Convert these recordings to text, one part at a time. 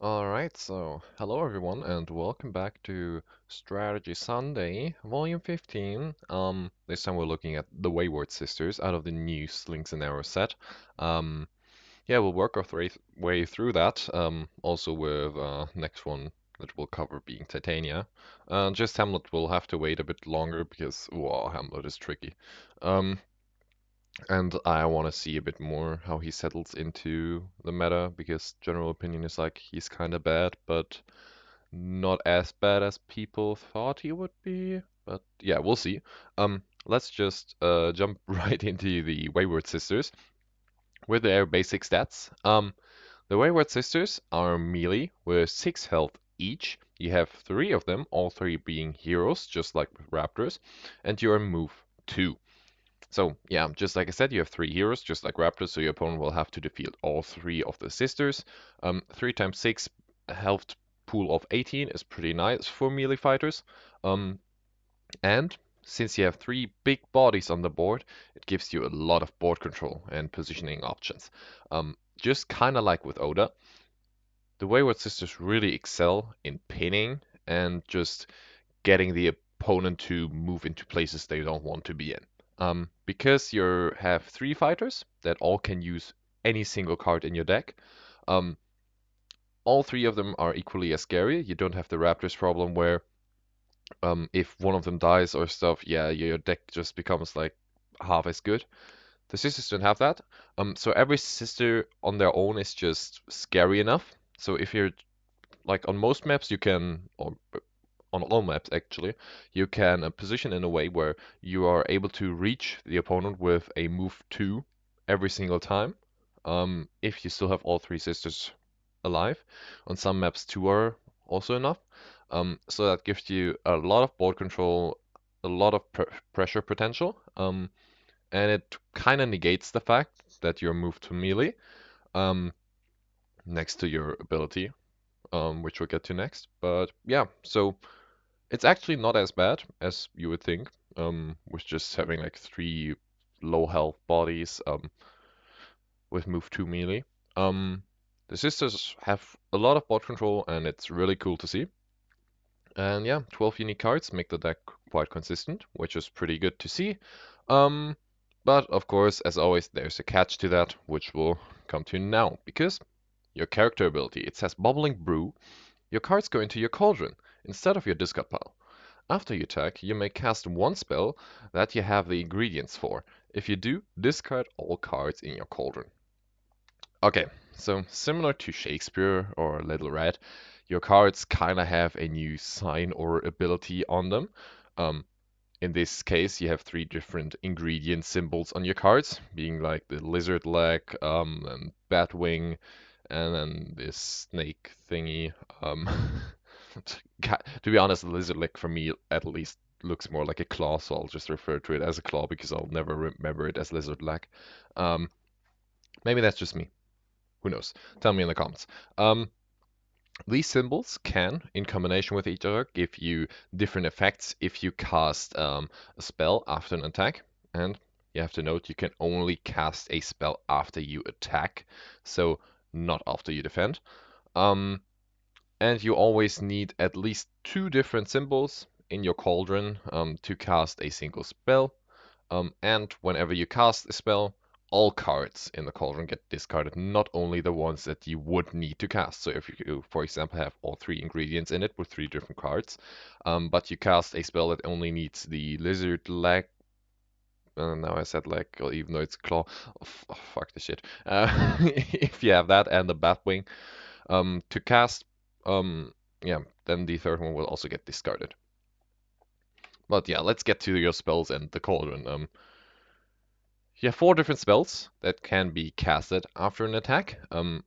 Alright, so hello everyone and welcome back to Strategy Sunday, Volume 15. This time we're looking at the Wayward sisters out of the new Slings and Arrows set. Um, yeah, we'll work our way through that, also with next one that we'll cover being Titania. Just Hamlet will have to wait a bit longer because, wow, Hamlet is tricky. Um, and I want to see a bit more how he settles into the meta because general opinion is like he's kind of bad, but not as bad as people thought he would be. But yeah, we'll see. Let's just jump right into the Wayward Sisters with their basic stats. The Wayward Sisters are melee with 6 health each. You have 3 of them, all 3 being heroes, just like with Raptors, and you are move 2. So yeah, just like I said, you have 3 heroes, just like Raptors, so your opponent will have to defeat all 3 of the sisters. 3 times 6 health pool of 18 is pretty nice for melee fighters. Um, and since you have 3 big bodies on the board, it gives you a lot of board control and positioning options. Just kind of like with Oda, the Wayward Sisters really excel in pinning and just getting the opponent to move into places they don't want to be in. Because you have 3 fighters that all can use any single card in your deck, um, all 3 of them are equally as scary. You don't have the Raptors problem where if one of them dies or stuff, yeah, your deck just becomes like half as good. The sisters don't have that. So every sister on their own is just scary enough. So if you're like on most maps, you can, or on all maps actually, you can position in a way where you are able to reach the opponent with a move 2 every single time. If you still have all 3 sisters alive. On some maps 2 are also enough. So that gives you a lot of board control, a lot of pressure potential, and it kind of negates the fact that you're moved to melee um, next to your ability, which we'll get to next. But yeah, so it's actually not as bad as you would think, with just having like 3 low health bodies with move 2 melee. Um, the sisters have a lot of board control, and it's really cool to see. And yeah, 12 unique cards make the deck quite consistent, which is pretty good to see. Um, but of course, as always, there's a catch to that, which we'll come to now, because your character ability, it says Bubbling Brew. Your cards go into your Cauldron instead of your discard pile. After you attack, you may cast one spell that you have the ingredients for. If you do, discard all cards in your Cauldron. Okay, so similar to Shakespeare or Little Red, your cards kind of have a new sign or ability on them. Um, in this case, you have 3 different ingredient symbols on your cards, being like the lizard leg, and bat wing, and then this snake thingy. Um, to be honest, the lizard leg for me at least looks more like a claw, so I'll just refer to it as a claw because I'll never remember it as lizard leg. Um, maybe that's just me. Who knows? Tell me in the comments. These symbols can, in combination with each other, give you different effects if you cast a spell after an attack. And you have to note you can only cast a spell after you attack, so not after you defend. Um, and you always need at least 2 different symbols in your cauldron to cast a single spell. And whenever you cast a spell, all cards in the cauldron get discarded, not only the ones that you would need to cast. So if you, for example, have all 3 ingredients in it with 3 different cards, but you cast a spell that only needs the lizard leg. Now I said leg, even though it's claw. Fuck the shit. If you have that and the bat wing to cast, yeah, then the third one will also get discarded. But yeah, let's get to your spells and the cauldron. You have 4 different spells that can be casted after an attack.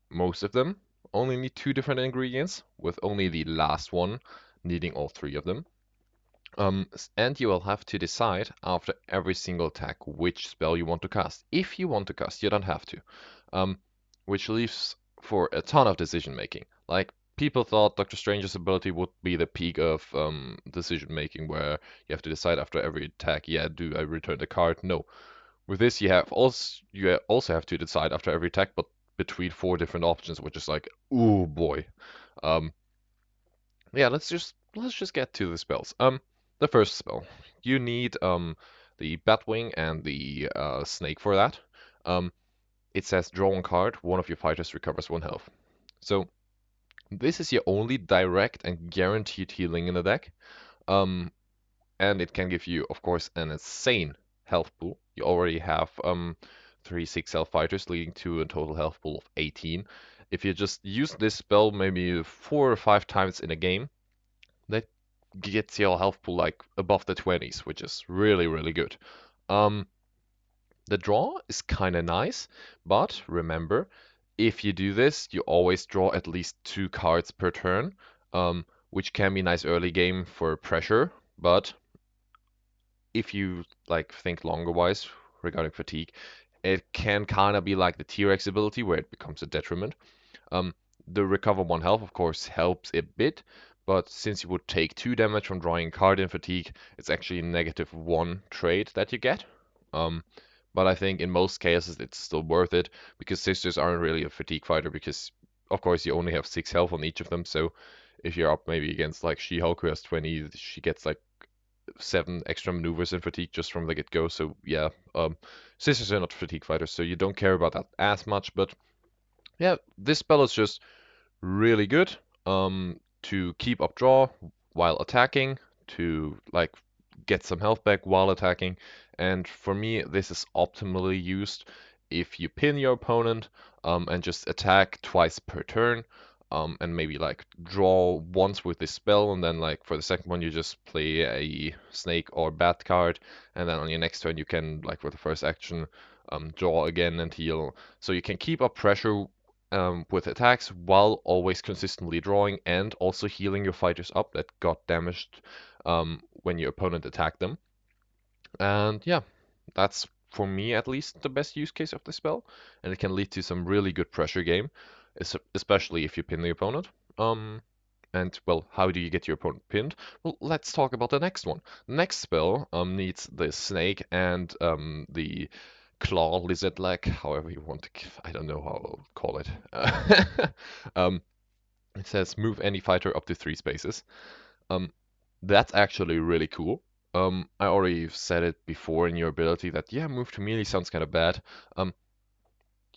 Most of them only need 2 different ingredients, with only the last one needing all 3 of them. And you will have to decide after every single attack which spell you want to cast. If you want to cast, you don't have to. Which leaves for a ton of decision making. Like, people thought Doctor Strange's ability would be the peak of decision making, where you have to decide after every attack, yeah, do I return the card? No. With this, you also have to decide after every attack, but between 4 different options, which is like, ooh boy. Um, yeah, let's just get to the spells. The first spell, you need the Batwing and the Snake for that. Um, it says draw one card, one of your fighters recovers one health. So this is your only direct and guaranteed healing in the deck. Um, and it can give you, of course, an insane health pool. You already have 3 6 health fighters, leading to a total health pool of 18. If you just use this spell maybe 4 or 5 times in a game, that gets your health pool like above the 20s, which is really, really good. Um, the draw is kind of nice, but remember, if you do this, you always draw at least 2 cards per turn, which can be nice early game for pressure, but if you like think longer wise regarding fatigue, it can kind of be like the T-Rex ability where it becomes a detriment. Um, the recover 1 health, of course, helps a bit, but since you would take 2 damage from drawing a card in fatigue, it's actually a -1 trade that you get. Um, but I think in most cases it's still worth it because sisters aren't really a fatigue fighter because, of course, you only have 6 health on each of them. So if you're up maybe against like She-Hulk who has 20, she gets like 7 extra maneuvers in fatigue just from the get-go. So yeah, sisters are not fatigue fighters, so you don't care about that as much. But yeah, this spell is just really good to keep up draw while attacking, to like get some health back while attacking. And for me, this is optimally used if you pin your opponent and just attack twice per turn. And maybe like draw once with this spell, and then like for the second one you just play a snake or bat card, and then on your next turn you can like for the first action draw again and heal. So you can keep up pressure with attacks while always consistently drawing and also healing your fighters up that got damaged when your opponent attacked them. And yeah, that's for me at least the best use case of the spell, and it can lead to some really good pressure game, especially if you pin the opponent. Um, and well, how do you get your opponent pinned? Well, let's talk about the next one. The next spell needs the snake and the claw lizard leg, however you want to, I don't know how I'll call it. Um, it says move any fighter up to 3 spaces. Um, that's actually really cool. I already said it before in your ability that yeah, move to melee sounds kind of bad.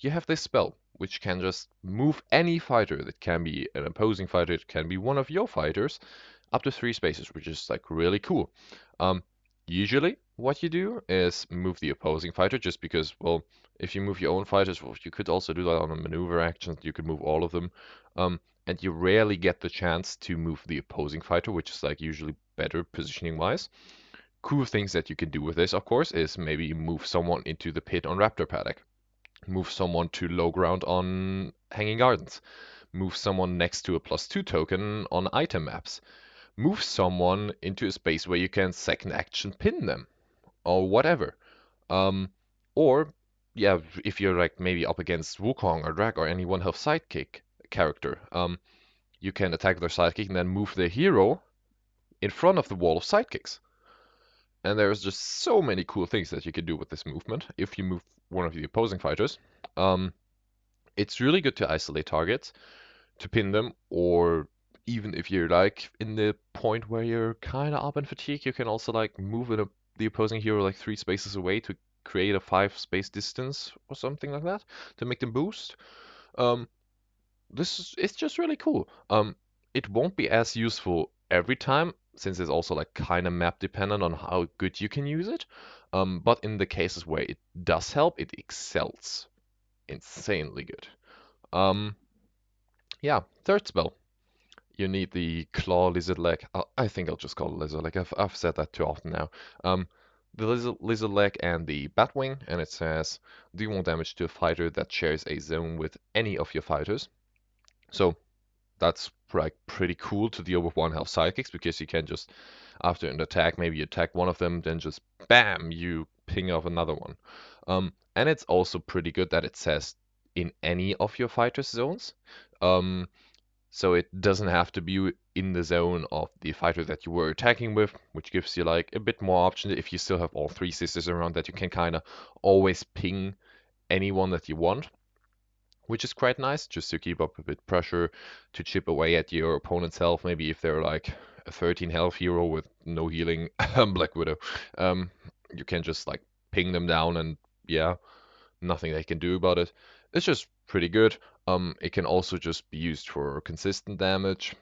You have this spell which can just move any fighter. That can be an opposing fighter, it can be one of your fighters, up to 3 spaces, which is like really cool. Um, Usually, what you do is move the opposing fighter, just because, well, if you move your own fighters, well, you could also do that on a maneuver action. You could move all of them, and you rarely get the chance to move the opposing fighter, which is like usually better positioning wise. Cool things that you can do with this, of course, is maybe move someone into the pit on Raptor Paddock, move someone to low ground on Hanging Gardens, move someone next to a +2 token on item maps, move someone into a space where you can second action pin them, or whatever. Um, or, yeah, if you're like maybe up against Wukong or Drag or any 1 health sidekick character, you can attack their sidekick and then move the hero in front of the wall of sidekicks. And there's just so many cool things that you can do with this movement if you move one of the opposing fighters. Um, it's really good to isolate targets, to pin them, or even if you're like in the point where you're kind of up in fatigue, you can also like move the opposing hero like 3 spaces away to create a 5 space distance or something like that to make them boost. Um, it's just really cool. It won't be as useful every time since it's also like kind of map dependent on how good you can use it. But in the cases where it does help, it excels insanely good. Um, yeah, third spell. You need the claw lizard leg. I think I'll just call it lizard leg. I've said that too often now. The lizard leg and the batwing, and it says do 1 damage to a fighter that shares a zone with any of your fighters. So that's like pretty cool to deal with 1 health sidekicks because you can just after an attack, maybe you attack one of them, then just bam, you ping off another one. And it's also pretty good that it says in any of your fighters' zones. So it doesn't have to be in the zone of the fighter that you were attacking with, which gives you like a bit more option if you still have all 3 sisters around that you can kind of always ping anyone that you want. which is quite nice just to keep up a bit pressure to chip away at your opponent's health. Maybe if they're like a 13 health hero with no healing, Black Widow, um, you can just like ping them down and yeah, nothing they can do about it. It's just pretty good. It can also just be used for consistent damage.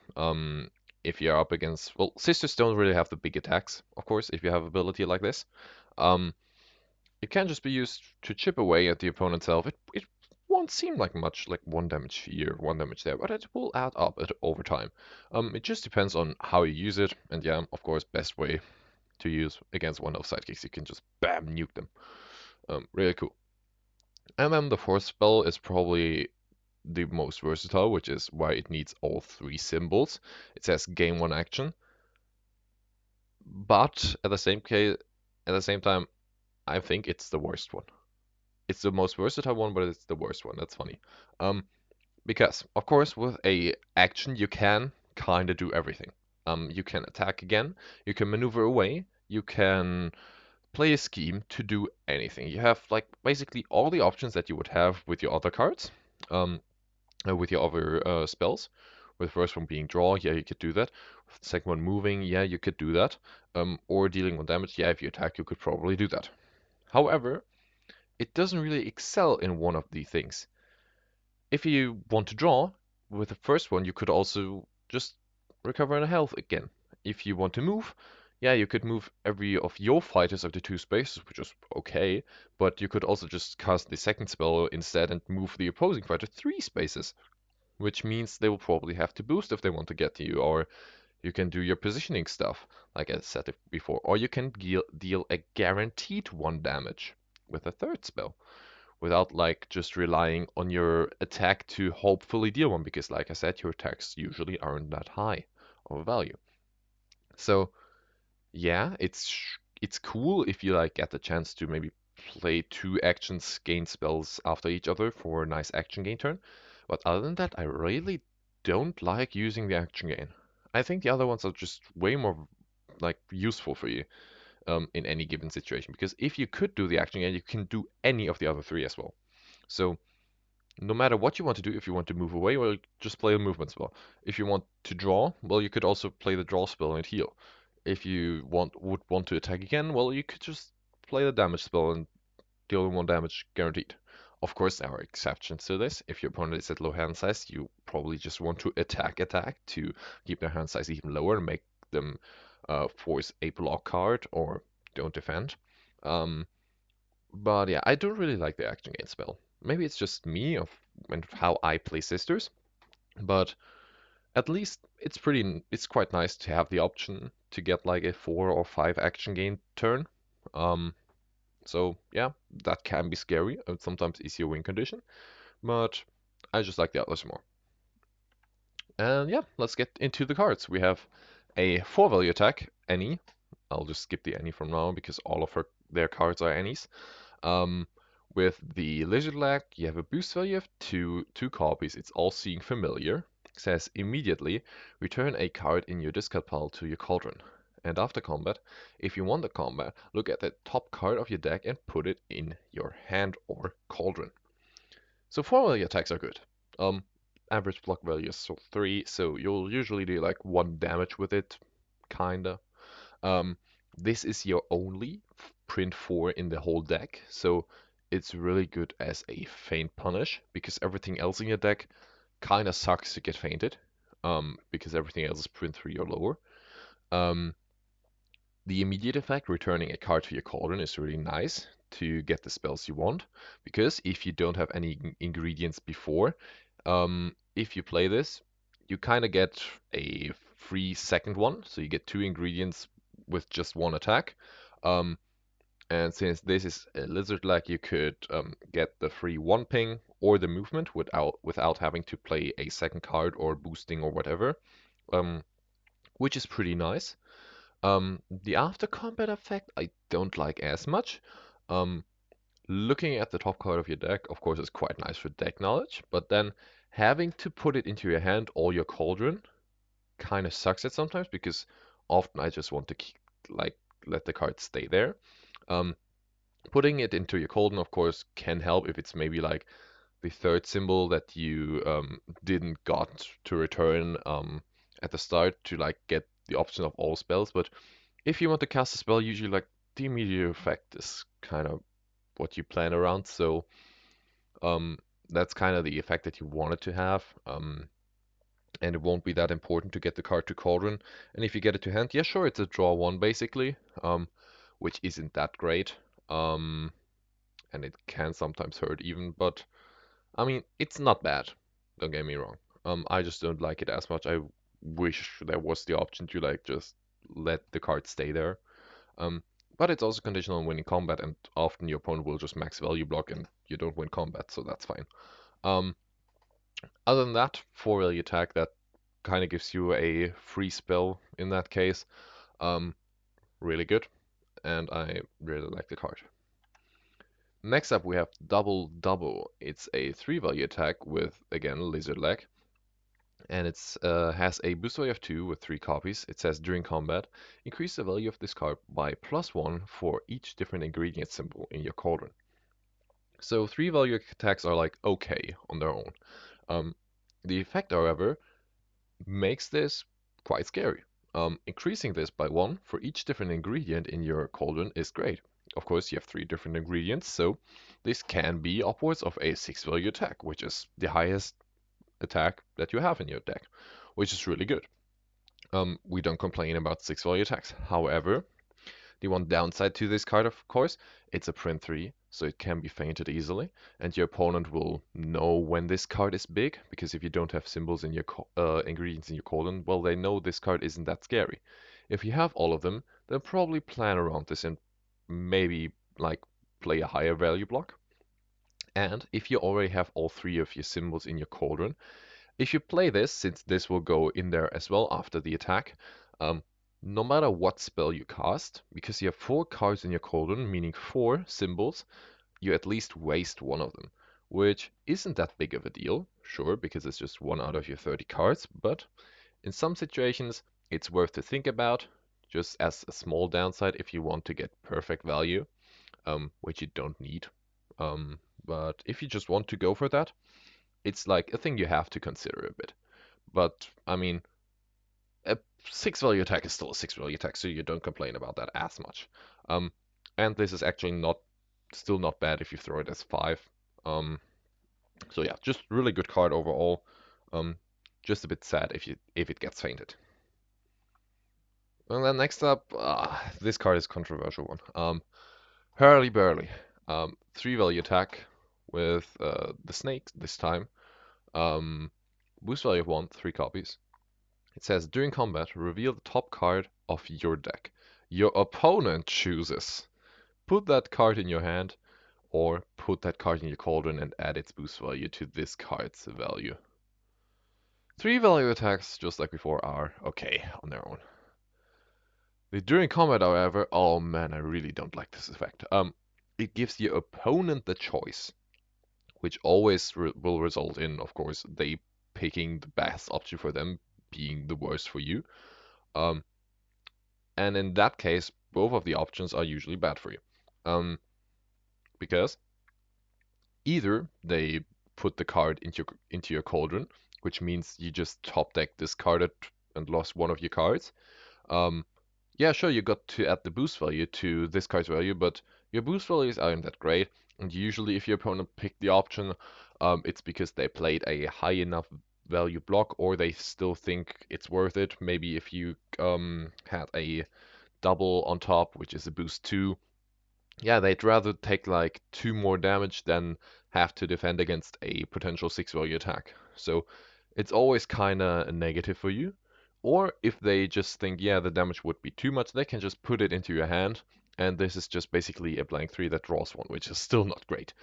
If you're up against, well, sisters don't really have the big attacks, of course, if you have ability like this. Um, it can just be used to chip away at the opponent's health. It won't seem like much, like 1 damage here, 1 damage there, but it will add up over time. It just depends on how you use it, and yeah, of course, best way to use against one of sidekicks, you can just bam, nuke them. Really cool. And then the fourth spell is probably the most versatile, which is why it needs all three symbols. It says gain one action, but at the same time, I think it's the worst one. It's the most versatile one, but it's the worst one. That's funny. Um, because of course with a action you can kind of do everything. You can attack again, you can maneuver away, you can play a scheme to do anything. You have like basically all the options that you would have with your other cards, um, with your other spells. With the first one being draw, yeah, you could do that. With the second one moving, yeah, you could do that. Or dealing 1 damage, yeah, if you attack, you could probably do that. However, it doesn't really excel in one of the things. If you want to draw, with the first one, you could also just recover in health again. If you want to move, yeah, you could move every of your fighters of the 2 spaces, which is okay, but you could also just cast the second spell instead and move the opposing fighter 3 spaces, which means they will probably have to boost if they want to get to you, or you can do your positioning stuff, like I said before, or you can deal a guaranteed 1 damage with a third spell without like just relying on your attack to hopefully deal one, because like I said, your attacks usually aren't that high of a value. So yeah, it's cool if you like get the chance to maybe play 2 actions, gain spells after each other for a nice action gain turn. But other than that, I really don't like using the action gain. I think the other ones are just way more like useful for you in any given situation, because if you could do the action gain, you can do any of the other three as well. So no matter what you want to do, if you want to move away, well, just play a movement spell. If you want to draw, well, you could also play the draw spell and heal. If you would want to attack again, well, you could just play the damage spell and deal 1 damage guaranteed. Of course, there are exceptions to this. If your opponent is at low hand size, you probably just want to attack to keep their hand size even lower and make them force a block card or don't defend. Um, but yeah, I don't really like the action gain spell. Maybe it's just me and how I play sisters, but at least it's quite nice to have the option to get like a 4 or 5 action gain turn. Um, so yeah, that can be scary and sometimes easier win condition, but I just like the others more. And yeah, let's get into the cards. We have a 4 value attack, any. I'll just skip the any from now because all of their cards are any's. Um, with the Lizard Leg, you have a boost value of two copies. It's all seeing familiar. It says immediately return a card in your discard pile to your Cauldron. And after combat, if you want the combat, look at the top card of your deck and put it in your hand or Cauldron. So 4 value attacks are good. Average block value is 3, so you'll usually do like 1 damage with it, kinda. Um, this is your only print 4 in the whole deck, so it's really good as a feint punish, because everything else in your deck kind of sucks to get feinted, because everything else is print 3 or lower. Um, the immediate effect, returning a card to your Cauldron, is really nice to get the spells you want, because if you don't have any ingredients before, if you play this, you kind of get a free second one, so you get 2 ingredients with just 1 attack. Um, and since this is a lizard leg, you could get the free 1 ping or the movement without having to play a second card or boosting or whatever, um, which is pretty nice. The after combat effect I don't like as much. Um, Looking at the top card of your deck, of course, is quite nice for deck knowledge, but then having to put it into your hand or your Cauldron kind of sucks it sometimes, because often I just want to keep, like, let the card stay there. Um, Putting it into your Cauldron, of course, can help if it's maybe like the third symbol that you didn't got to return at the start to like get the option of all spells. But if you want to cast a spell, usually like the immediate effect is kind of what you plan around. So um, that's kind of the effect that you want it to have. And it won't be that important to get the card to Cauldron. And if you get it to hand, yeah, sure, it's a draw one basically, which isn't that great. And it can sometimes hurt even, but I mean, it's not bad. Don't get me wrong. I just don't like it as much. I wish there was the option to like just let the card stay there. Um, but it's also conditional on winning combat, and often your opponent will just max value block and you don't win combat, so that's fine. Um, Other than that, 4 value attack, that kind of gives you a free spell in that case. Um, really good, and I really like the card. Next up, we have Double Double. It's a 3 value attack with, again, Lizard Leg, and it has a boost value of 2 with 3 copies. It says during combat, increase the value of this card by +1 for each different ingredient symbol in your cauldron. So 3 value attacks are like okay on their own. The effect, however, makes this quite scary. Increasing this by 1 for each different ingredient in your cauldron is great. Of course, you have 3 different ingredients, so this can be upwards of a 6 value attack, which is the highest attack that you have in your deck, which is really good. We don't complain about 6 value attacks. However, the one downside to this card, of course, it's a print 3, so it can be fainted easily, and your opponent will know when this card is big, because if you don't have symbols in your ingredients in your cauldron, well, they know this card isn't that scary. If you have all of them, they'll probably plan around this and maybe like play a higher value block. And if you already have all 3 of your symbols in your cauldron, if you play this, since this will go in there as well after the attack, no matter what spell you cast, because you have 4 cards in your cauldron, meaning 4 symbols, you at least waste one of them, which isn't that big of a deal, sure, because it's just 1 out of your 30 cards, but in some situations it's worth to think about, just as a small downside if you want to get perfect value, which you don't need. But if you just want to go for that, it's like a thing you have to consider a bit. But I mean, a 6 value attack is still a 6 value attack, so you don't complain about that as much. And this is actually still not bad if you throw it as 5. So yeah, just really good card overall. Just a bit sad if it gets fainted. And then next up, this card is a controversial one. Hurly Burly, 3 value attack with the snake this time. Boost value of 1, 3 copies. It says, during combat, reveal the top card of your deck. Your opponent chooses. Put that card in your hand, or put that card in your cauldron and add its boost value to this card's value. 3 value attacks, just like before, are okay on their own. The during combat, however, oh man, I really don't like this effect. It gives your opponent the choice, which always will result in, of course, they picking the best option for them, being the worst for you. And in that case, both of the options are usually bad for you. Because either they put the card into your cauldron, which means you just top deck discarded and lost one of your cards. Yeah, sure, you got to add the boost value to this card's value, but your boost values aren't that great. And usually, if your opponent picked the option, it's because they played a high enough value block, or they still think it's worth it. Maybe if you had a double on top, which is a boost 2, yeah, they'd rather take like 2 more damage than have to defend against a potential 6 value attack. So it's always kinda a negative for you. Or if they just think, yeah, the damage would be too much, they can just put it into your hand, and this is just basically a blank 3 that draws 1, which is still not great.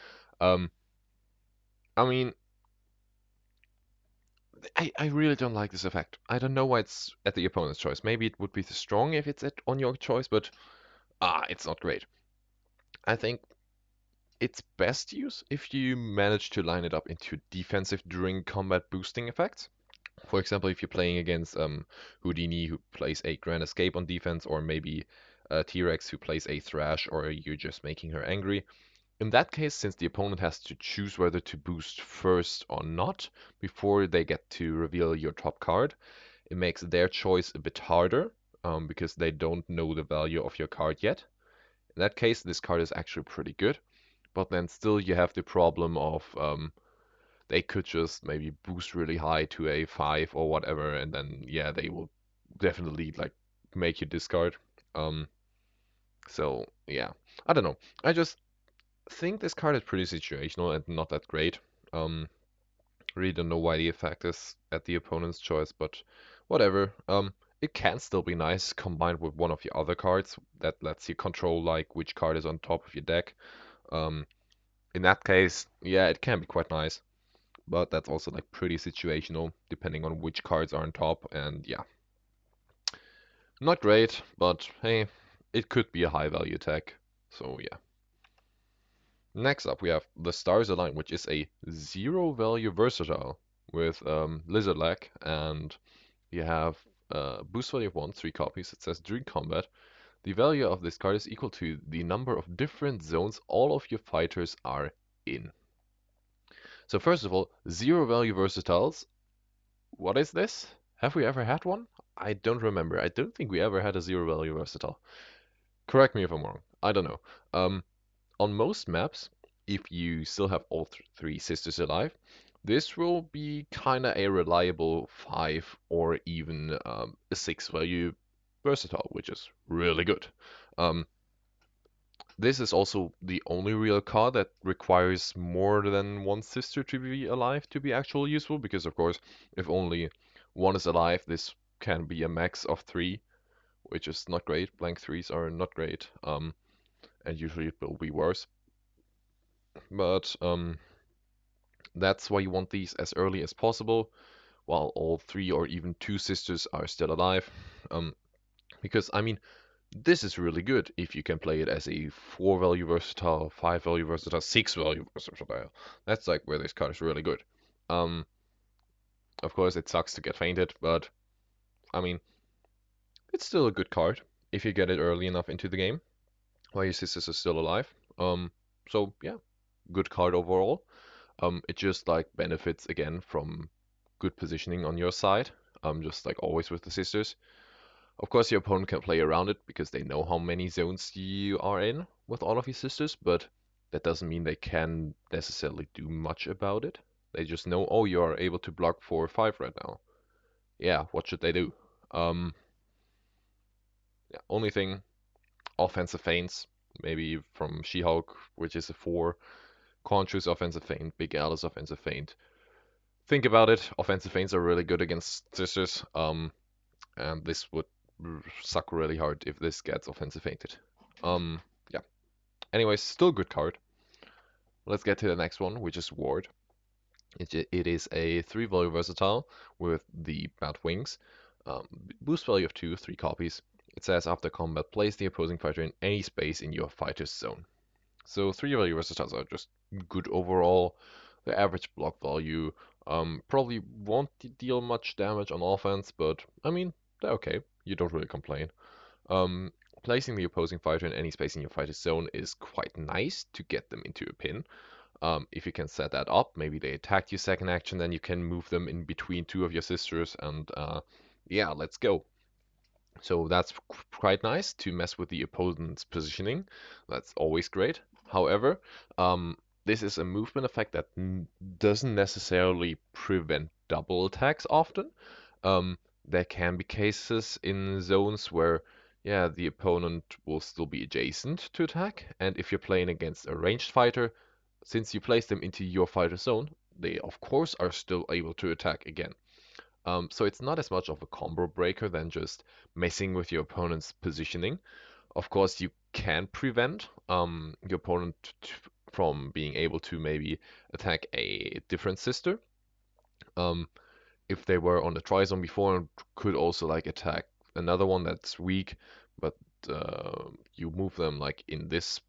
I mean, I really don't like this effect. I don't know why it's at the opponent's choice. Maybe it would be strong if it's on your choice, but it's not great. I think it's best use if you manage to line it up into defensive during combat boosting effects. For example, if you're playing against Houdini, who plays a Grand Escape on defense, or maybe T-Rex, who plays a Thrash, or you're just making her angry. In that case, since the opponent has to choose whether to boost first or not before they get to reveal your top card, it makes their choice a bit harder because they don't know the value of your card yet. In that case, this card is actually pretty good, but then still you have the problem of they could just maybe boost really high to a 5 or whatever, and then yeah, they will definitely like make you discard. Um, so yeah, I don't know. I just think this card is pretty situational and not that great. Um, really don't know why the effect is at the opponent's choice, but whatever. It can still be nice combined with one of your other cards that lets you control like which card is on top of your deck. Um, in that case, yeah, it can be quite nice, but that's also like pretty situational depending on which cards are on top, and yeah, not great, but hey, it could be a high value tech. So yeah. Next up, we have the Stars Align, which is a zero value versatile with Lizard Leg, and you have boost value of 1, 3 copies. It says during combat, the value of this card is equal to the number of different zones all of your fighters are in. So first of all, zero value versatiles. What is this? Have we ever had one? I don't remember. I don't think we ever had a zero value versatile. Correct me if I'm wrong. I don't know. On most maps, if you still have all three sisters alive, this will be kinda a reliable 5 or even a 6 value versatile, which is really good. Um, this is also the only real card that requires more than one sister to be alive to be actually useful, because of course, if only one is alive, this can be a max of 3, which is not great. Blank 3s are not great, and usually it will be worse. But that's why you want these as early as possible, while all 3 or even 2 sisters are still alive. Because, I mean, this is really good if you can play it as a 4 value versatile, 5 value versatile, 6 value versatile. That's like where this card is really good. Um, of course, it sucks to get fainted, but I mean, it's still a good card if you get it early enough into the game while your sisters are still alive. So yeah, good card overall. It just like benefits again from good positioning on your side, just like always with the sisters. Of course, your opponent can play around it because they know how many zones you are in with all of your sisters, but that doesn't mean they can necessarily do much about it. They just know, oh, you are able to block 4 or 5 right now. Yeah, what should they do? Um, yeah, only thing, offensive feints, maybe from She-Hulk, which is a 4, Conchu's offensive feint, Big Al's offensive feint. Think about it, offensive feints are really good against sisters, and this would suck really hard if this gets offensive feinted. Yeah. Anyways, still good card. Let's get to the next one, which is Ward. It is a 3 value versatile with the bat wings. Boost value of 2, 3 copies. It says after combat, place the opposing fighter in any space in your fighter's zone. So 3 value versatiles are just good overall. The average block value probably won't deal much damage on offense, but I mean, they're okay. You don't really complain. Um, Placing the opposing fighter in any space in your fighter's zone is quite nice to get them into a pin. If you can set that up, maybe they attacked you second action, then you can move them in between 2 of your sisters, and yeah, let's go. So that's quite nice to mess with the opponent's positioning. That's always great. However, this is a movement effect that doesn't necessarily prevent double attacks often. There can be cases in zones where, yeah, the opponent will still be adjacent to attack, and if you're playing against a ranged fighter, since you place them into your fighter zone, they of course are still able to attack again. So it's not as much of a combo breaker than just messing with your opponent's positioning. Of course, you can prevent your opponent from being able to maybe attack a different sister. Um, if they were on the try zone before and could also like attack another one that's weak, but you move them like in this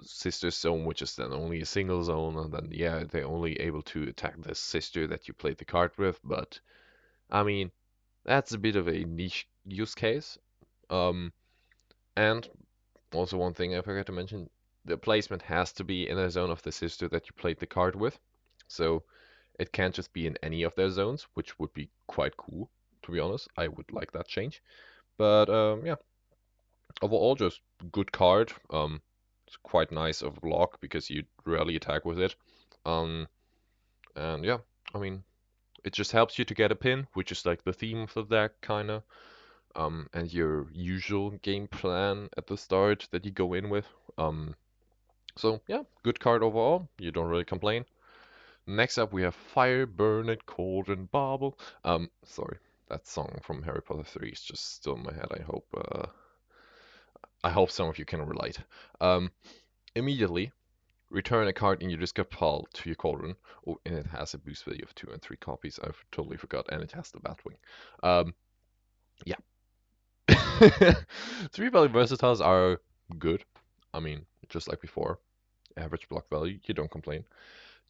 sister zone, which is then only a single zone, and then yeah, they're only able to attack the sister that you played the card with. But I mean, that's a bit of a niche use case. Um, and also one thing I forgot to mention, the placement has to be in a zone of the sister that you played the card with. So it can't just be in any of their zones, which would be quite cool, to be honest. I would like that change. But yeah, overall, just good card. It's quite nice of block because you rarely attack with it. Um, and yeah, I mean, it just helps you to get a pin, which is like the theme of the deck, kinda. And your usual game plan at the start that you go in with. Um, so yeah, good card overall. You don't really complain. Next up, we have Fire, Burn It, Cauldron, Bauble. Sorry, that song from Harry Potter 3 is just still in my head. I hope some of you can relate. Um, Immediately, return a card in your discard pile to your Cauldron. Oh, and it has a boost value of 2 and 3 copies. I totally forgot, and it has the Batwing. Yeah. 3 value versatiles are good. I mean, just like before, average block value, you don't complain.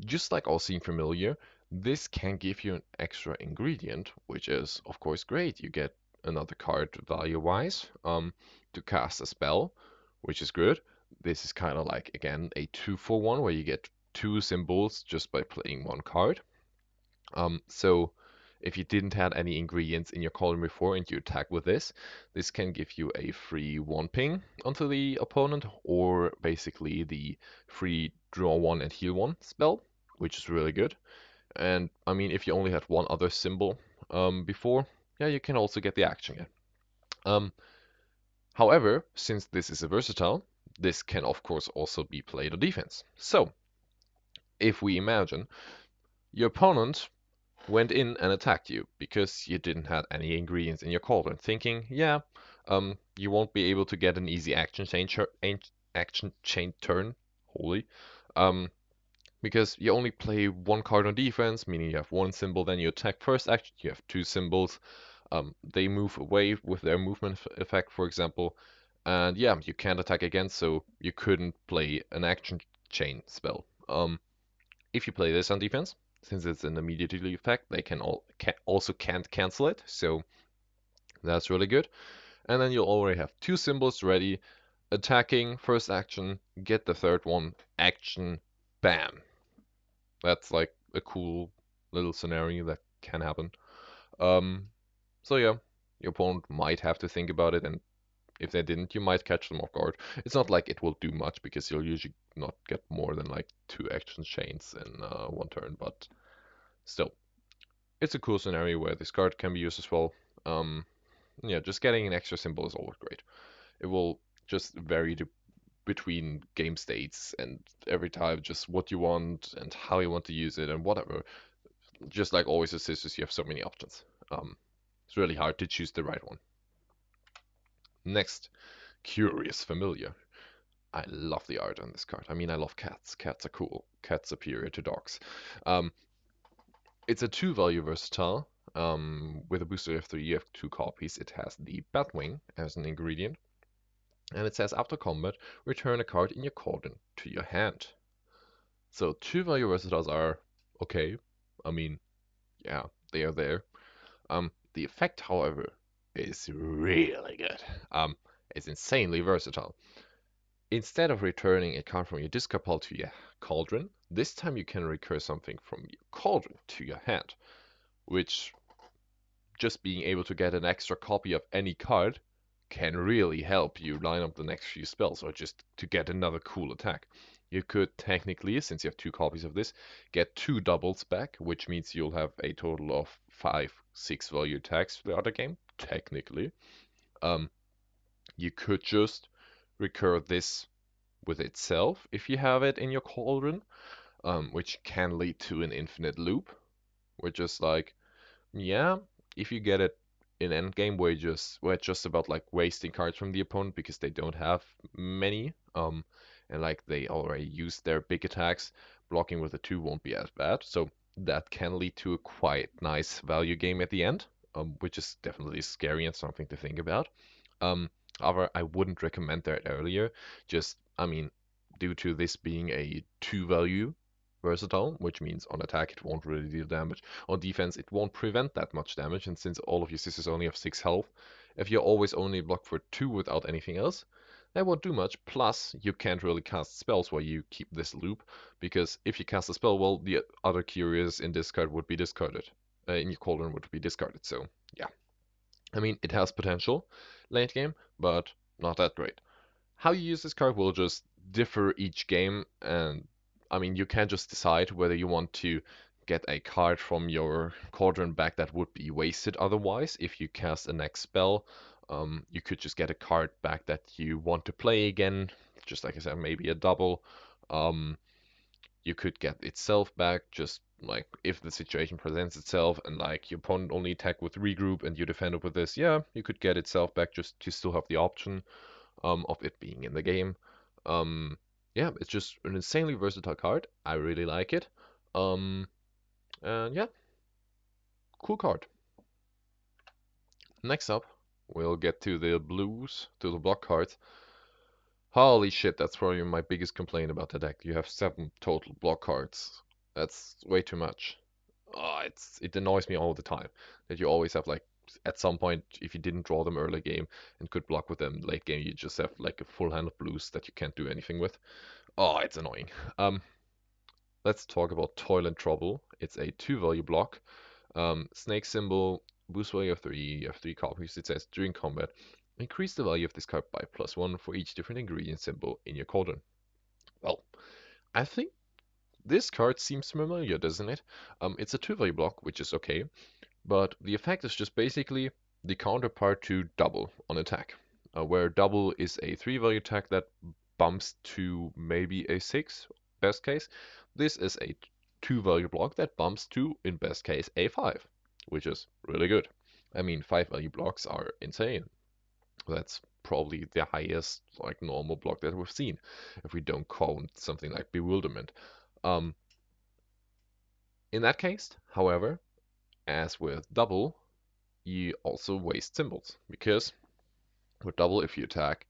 Just like all seem familiar, this can give you an extra ingredient, which is, of course, great. You get another card value-wise to cast a spell, which is good. This is kind of like, again, a 2-for-1 where you get 2 symbols just by playing 1 card. So if you didn't have any ingredients in your column before and you attack with this can give you a free 1 ping onto the opponent, or basically the free draw 1 and heal 1 spell, which is really good. And I mean, if you only had one other symbol before, yeah, you can also get the action again. However, since this is a versatile, this can of course also be played on defense. So, if we imagine your opponent went in and attacked you because you didn't have any ingredients in your cauldron, thinking, yeah, you won't be able to get an easy action chain turn, holy, because you only play 1 card on defense, meaning you have 1 symbol, then you attack first action, you have 2 symbols. They move away with their movement effect, for example, and yeah, you can't attack again, so you couldn't play an action chain spell. If you play this on defense, since it's an immediately effect, they also can't cancel it, so that's really good. And then you'll already have 2 symbols ready, attacking, first action, get the third one, action, bam. That's like a cool little scenario that can happen. Um, so yeah, your opponent might have to think about it, and if they didn't, you might catch them off guard. It's not like it will do much because you'll usually not get more than like 2 action chains in 1 turn, but still, it's a cool scenario where this card can be used as well. Yeah, just getting an extra symbol is always great. It will just vary between game states and every time just what you want and how you want to use it and whatever. Just like always with sisters, you have so many options. It's really hard to choose the right one. Next, Curious Familiar. I love the art on this card. I mean, I love cats. Cats are cool. Cats superior to dogs. Um, it's a 2-value versatile. With a booster of 3, you have 2 copies. It has the Batwing as an ingredient. And it says, after combat, return a card in your cauldron to your hand. So 2-value versatiles are okay. I mean, yeah, they are there. The effect, however, is really good. It's insanely versatile. Instead of returning a card from your discard pile to your cauldron, this time you can recur something from your cauldron to your hand, which just being able to get an extra copy of any card can really help you line up the next few spells, or just to get another cool attack. You could technically, since you have 2 copies of this, get 2 doubles back, which means you'll have a total of 5, 6-value attacks throughout the game, technically. You could just recur this with itself if you have it in your cauldron, which can lead to an infinite loop, which is like, yeah, if you get it in endgame where it's just about like wasting cards from the opponent because they don't have many, and like they already used their big attacks, blocking with a 2 won't be as bad. So that can lead to a quite nice value game at the end, which is definitely scary and something to think about. However, I wouldn't recommend that earlier. Just, I mean, due to this being a 2-value versatile, which means on attack it won't really deal damage. On defense, it won't prevent that much damage, and since all of your sisters only have 6 health, if you always only block for 2 without anything else, That won't do much. Plus, you can't really cast spells while you keep this loop, because if you cast a spell, well, the other curious in discard would be discarded. In your Cauldron would be discarded. So, yeah. I mean, it has potential late game, but not that great. How you use this card will just differ each game, and I mean, you can just decide whether you want to get a card from your Cauldron back that would be wasted otherwise. If you cast a next spell, you could just get a card back that you want to play again, just like I said, maybe a double. Um, you could get itself back, just like if the situation presents itself and like your opponent only attack with regroup and you defend it with this, yeah, you could get itself back just to still have the option of it being in the game. Um, yeah, it's just an insanely versatile card. I really like it. And yeah, cool card. Next up, we'll get to the blues, to the block cards. Holy shit, that's probably my biggest complaint about the deck. You have 7 total block cards. That's way too much. Oh, it annoys me all the time that you always have like at some point if you didn't draw them early game and could block with them late game, you just have like a full hand of blues that you can't do anything with. Oh, it's annoying. Let's talk about Toil and Trouble. It's a 2-value block. Snake symbol, boost value of 3, you have 3 copies. It says during combat, increase the value of this card by +1 for each different ingredient symbol in your cauldron. Well, I think this card seems familiar, doesn't it? It's a 2-value block, which is okay, but the effect is just basically the counterpart to double on attack, where double is a 3-value attack that bumps to maybe a 6, best case. This is a 2-value block that bumps to, in best case, a 5, which is really good. I mean, 5-value blocks are insane. That's probably the highest like normal block that we've seen, if we don't count something like Bewilderment. Um, in that case, however, as with double, you also waste symbols, because with double, if you attack,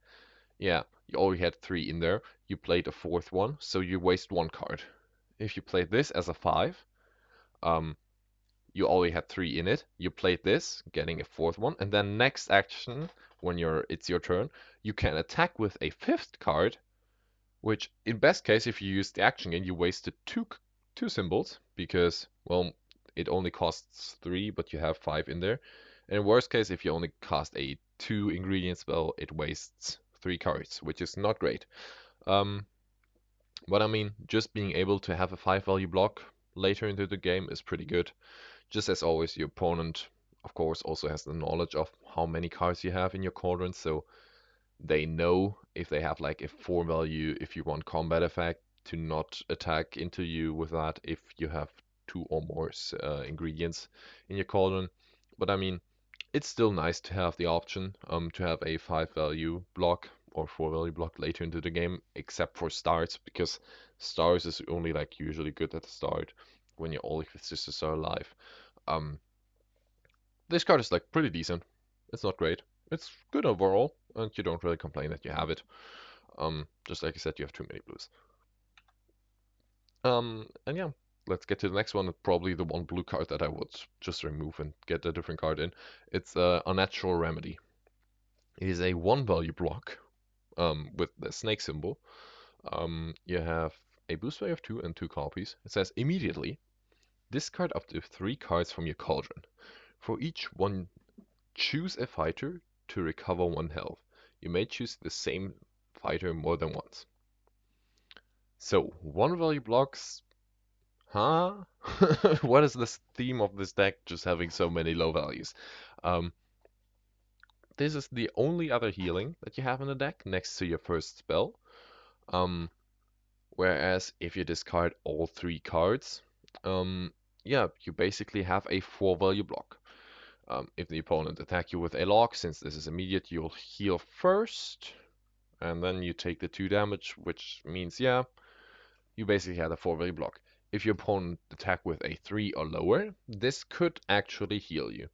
yeah, you already had 3 in there, you played a 4th one, so you waste 1 card. If you played this as a 5, um, you already had 3 in it, you played this, getting a 4th one, and then next action, when it's your turn, you can attack with a 5th card, which in best case, if you use the action again, you wasted two symbols, because, well, it only costs 3, but you have 5 in there. And in worst case, if you only cast a 2 ingredient spell, it wastes 3 cards, which is not great. Um, but I mean, just being able to have a 5-value block later into the game is pretty good. Just as always, your opponent, of course, also has the knowledge of how many cards you have in your cauldron, so they know if they have like a 4-value, if you want combat effect, to not attack into you with that if you have 2 or more ingredients in your cauldron. But I mean, it's still nice to have the option to have a 5-value block or 4-value block later into the game, except for stars, because stars is only like usually good at the start when your all your sisters are alive. Um, this card is like pretty decent. It's not great. It's good overall, and you don't really complain that you have it. Just like I said, you have too many blues. And yeah, let's get to the next one. Probably the one blue card that I would just remove and get a different card in. It's a Unnatural Remedy. It is a 1-value block with the snake symbol. You have a boost value of 2 and 2 copies. It says immediately discard up to 3 cards from your cauldron. For each one, choose a fighter to recover 1 health. You may choose the same fighter more than once. So, 1-value blocks, huh? What is this theme of this deck just having so many low values? Um, this is the only other healing that you have in the deck next to your first spell. Um, whereas if you discard all 3 cards, yeah, you basically have a 4-value block. If the opponent attack you with a lock, since this is immediate, you'll heal first, and then you take the 2 damage, which means, yeah, you basically had a 4-value block. If your opponent attack with a 3 or lower, this could actually heal you.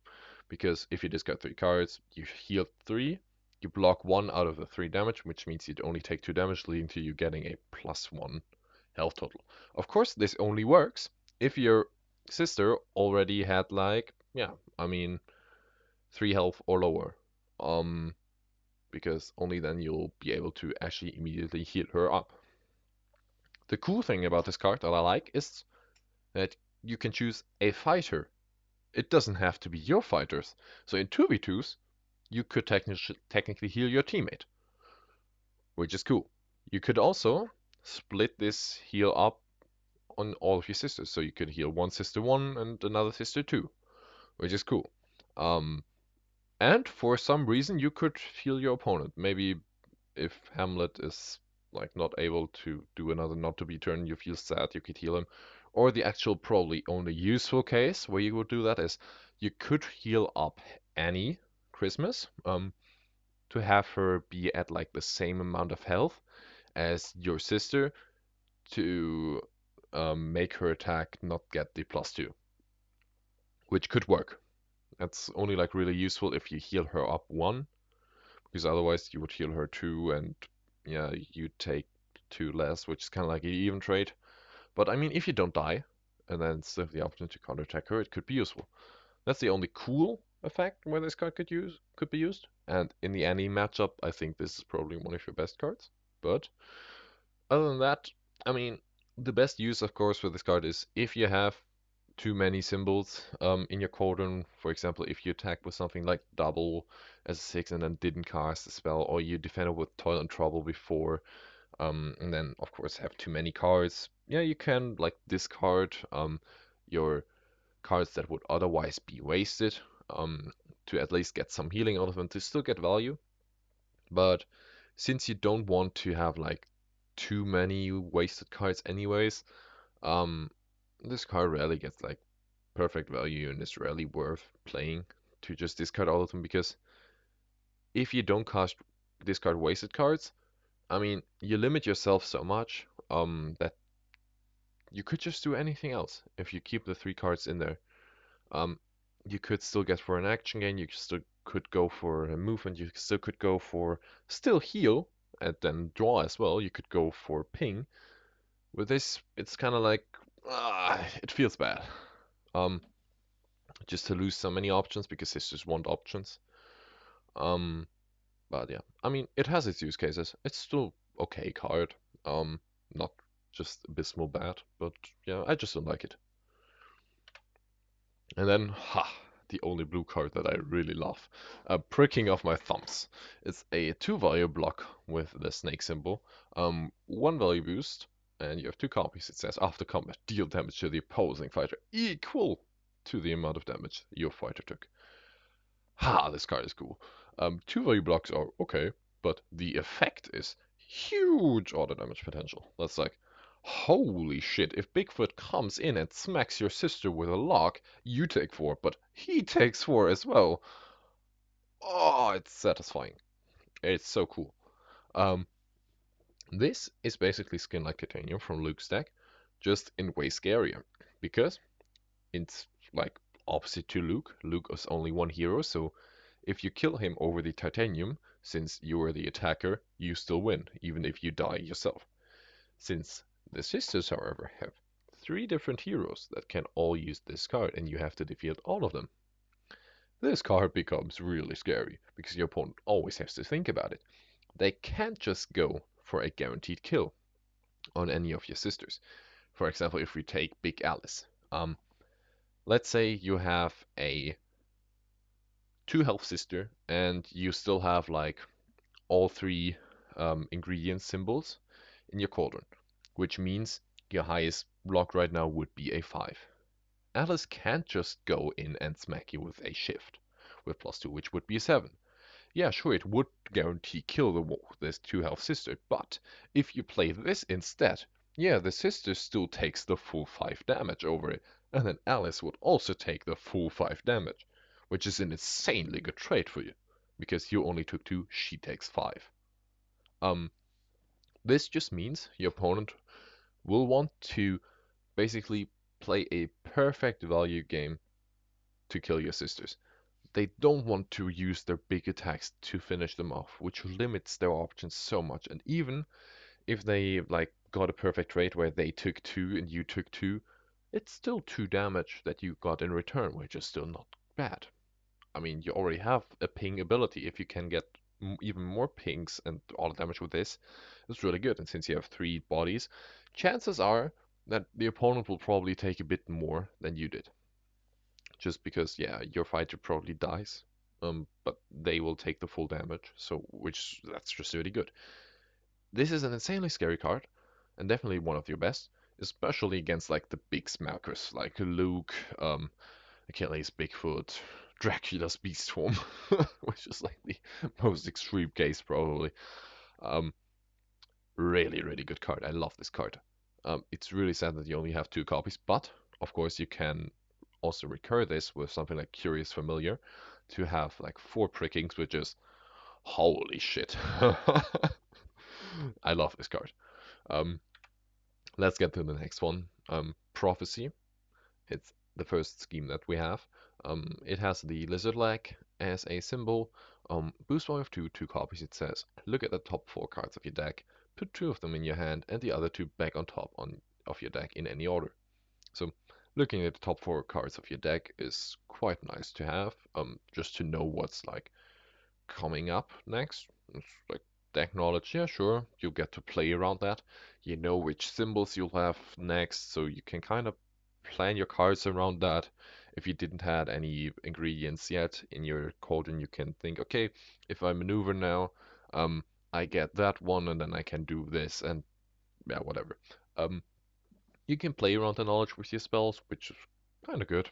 Because if you discard 3 cards, you heal 3, you block 1 out of the 3 damage, which means you'd only take 2 damage, leading to you getting a +1 health total. Of course, this only works if your sister already had like, yeah, I mean, 3 health or lower. because only then you'll be able to actually immediately heal her up. The cool thing about this card that I like is that you can choose a fighter. It doesn't have to be your fighters. So in 2v2s, you could technically heal your teammate, which is cool. You could also split this heal up on all of your sisters. So you could heal one sister 1 and another sister 2, which is cool. Um, and for some reason, you could heal your opponent. Maybe if Hamlet is like not able to do another not to be turn, you feel sad, you could heal him. Or the actual probably only useful case where you would do that is you could heal up Annie Christmas to have her be at like the same amount of health as your sister to make her attack not get the +2, which could work. That's only like really useful if you heal her up 1, because otherwise you would heal her 2 and yeah, you take 2 less, which is kind of like an even trade. But I mean, if you don't die and then still have the option to counterattack her, it could be useful. That's the only cool effect where this card could be used. And in the Annie matchup, I think this is probably one of your best cards. But other than that, I mean, the best use, of course, for this card is if you have too many symbols in your Cauldron. For example, if you attack with something like double as a 6 and then didn't cast a spell, or you defended with Toil and Trouble before, and then of course have too many cards, yeah, you can like discard your cards that would otherwise be wasted to at least get some healing out of them to still get value. But since you don't want to have like too many wasted cards anyways, um, this card rarely gets like perfect value and is rarely worth playing to just discard all of them, because if you don't cast discard wasted cards, I mean, you limit yourself so much that you could just do anything else if you keep the 3 cards in there. Um, you could still get for an action gain, you still could go for a movement, you still could go for still heal and then draw as well. You could go for ping. With this, it's kind of like it feels bad. Um, just to lose so many options because it's just want options. Um, but yeah, I mean, it has its use cases. It's still okay card. Not just abysmal bad, but yeah, I just don't like it. And then, the only blue card that I really love. Pricking of My Thumbs. It's a 2-value block with the snake symbol. 1 value boost, and you have 2 copies. It says, after combat, deal damage to the opposing fighter equal to the amount of damage your fighter took. This card is cool. 2-value blocks are okay, but the effect is huge auto damage potential. That's like, holy shit, if Bigfoot comes in and smacks your sister with a lock, you take 4, but he takes 4 as well. Oh, it's satisfying. It's so cool. Um, this is basically Skin Like Titanium from Luke's deck, just in way scarier, because it's like opposite to Luke. Luke is only 1 hero, so if you kill him over the titanium, since you are the attacker, you still win, even if you die yourself. Since the sisters, however, have 3 different heroes that can all use this card, and you have to defeat all of them. This card becomes really scary, because your opponent always has to think about it. They can't just go for a guaranteed kill on any of your sisters. For example, if we take Big Alice. Let's say you have a 2 health sister, and you still have like all 3 ingredient symbols in your Cauldron, which means your highest block right now would be a 5. Alice can't just go in and smack you with a shift with +2, which would be a 7. Yeah, sure, it would guarantee kill this 2 health sister, but if you play this instead, yeah, the sister still takes the full 5 damage over it, and then Alice would also take the full 5 damage, which is an insanely good trade for you, because you only took 2, she takes 5. Um, this just means your opponent will want to basically play a perfect value game to kill your sisters. They don't want to use their big attacks to finish them off, which limits their options so much. And even if they like got a perfect trade where they took 2 and you took 2, it's still 2 damage that you got in return, which is still not bad. I mean, you already have a ping ability. If you can get even more pings and all the damage with this is really good. And since you have three bodies, chances are that the opponent will probably take a bit more than you did. Just because, yeah, your fighter probably dies, but they will take the full damage. So, which that's just really good. This is an insanely scary card, and definitely one of your best, especially against like the big smackers like Luke, Achilles, Bigfoot, Dracula's Beast Form, which is like the most extreme case probably. Um, really, really good card. I love this card. It's really sad that you only have two copies, but of course you can also recur this with something like Curious Familiar to have like four prickings, which is holy shit. I love this card. Um, let's get to the next one. Prophecy. It's the first scheme that we have. It has the lizard leg as a symbol. Boost value of two copies. It says, look at the top four cards of your deck, put two of them in your hand, and the other two back on top of your deck in any order. So, looking at the top four cards of your deck is quite nice to have, just to know what's like coming up next. It's like deck knowledge, yeah, sure, you'll get to play around that. You know which symbols you'll have next, so you can kind of plan your cards around that. If you didn't have any ingredients yet in your cauldron, you can think, okay, if I maneuver now, um, I get that one, and then I can do this, and yeah, whatever. Um, you can play around the knowledge with your spells, which is kind of good.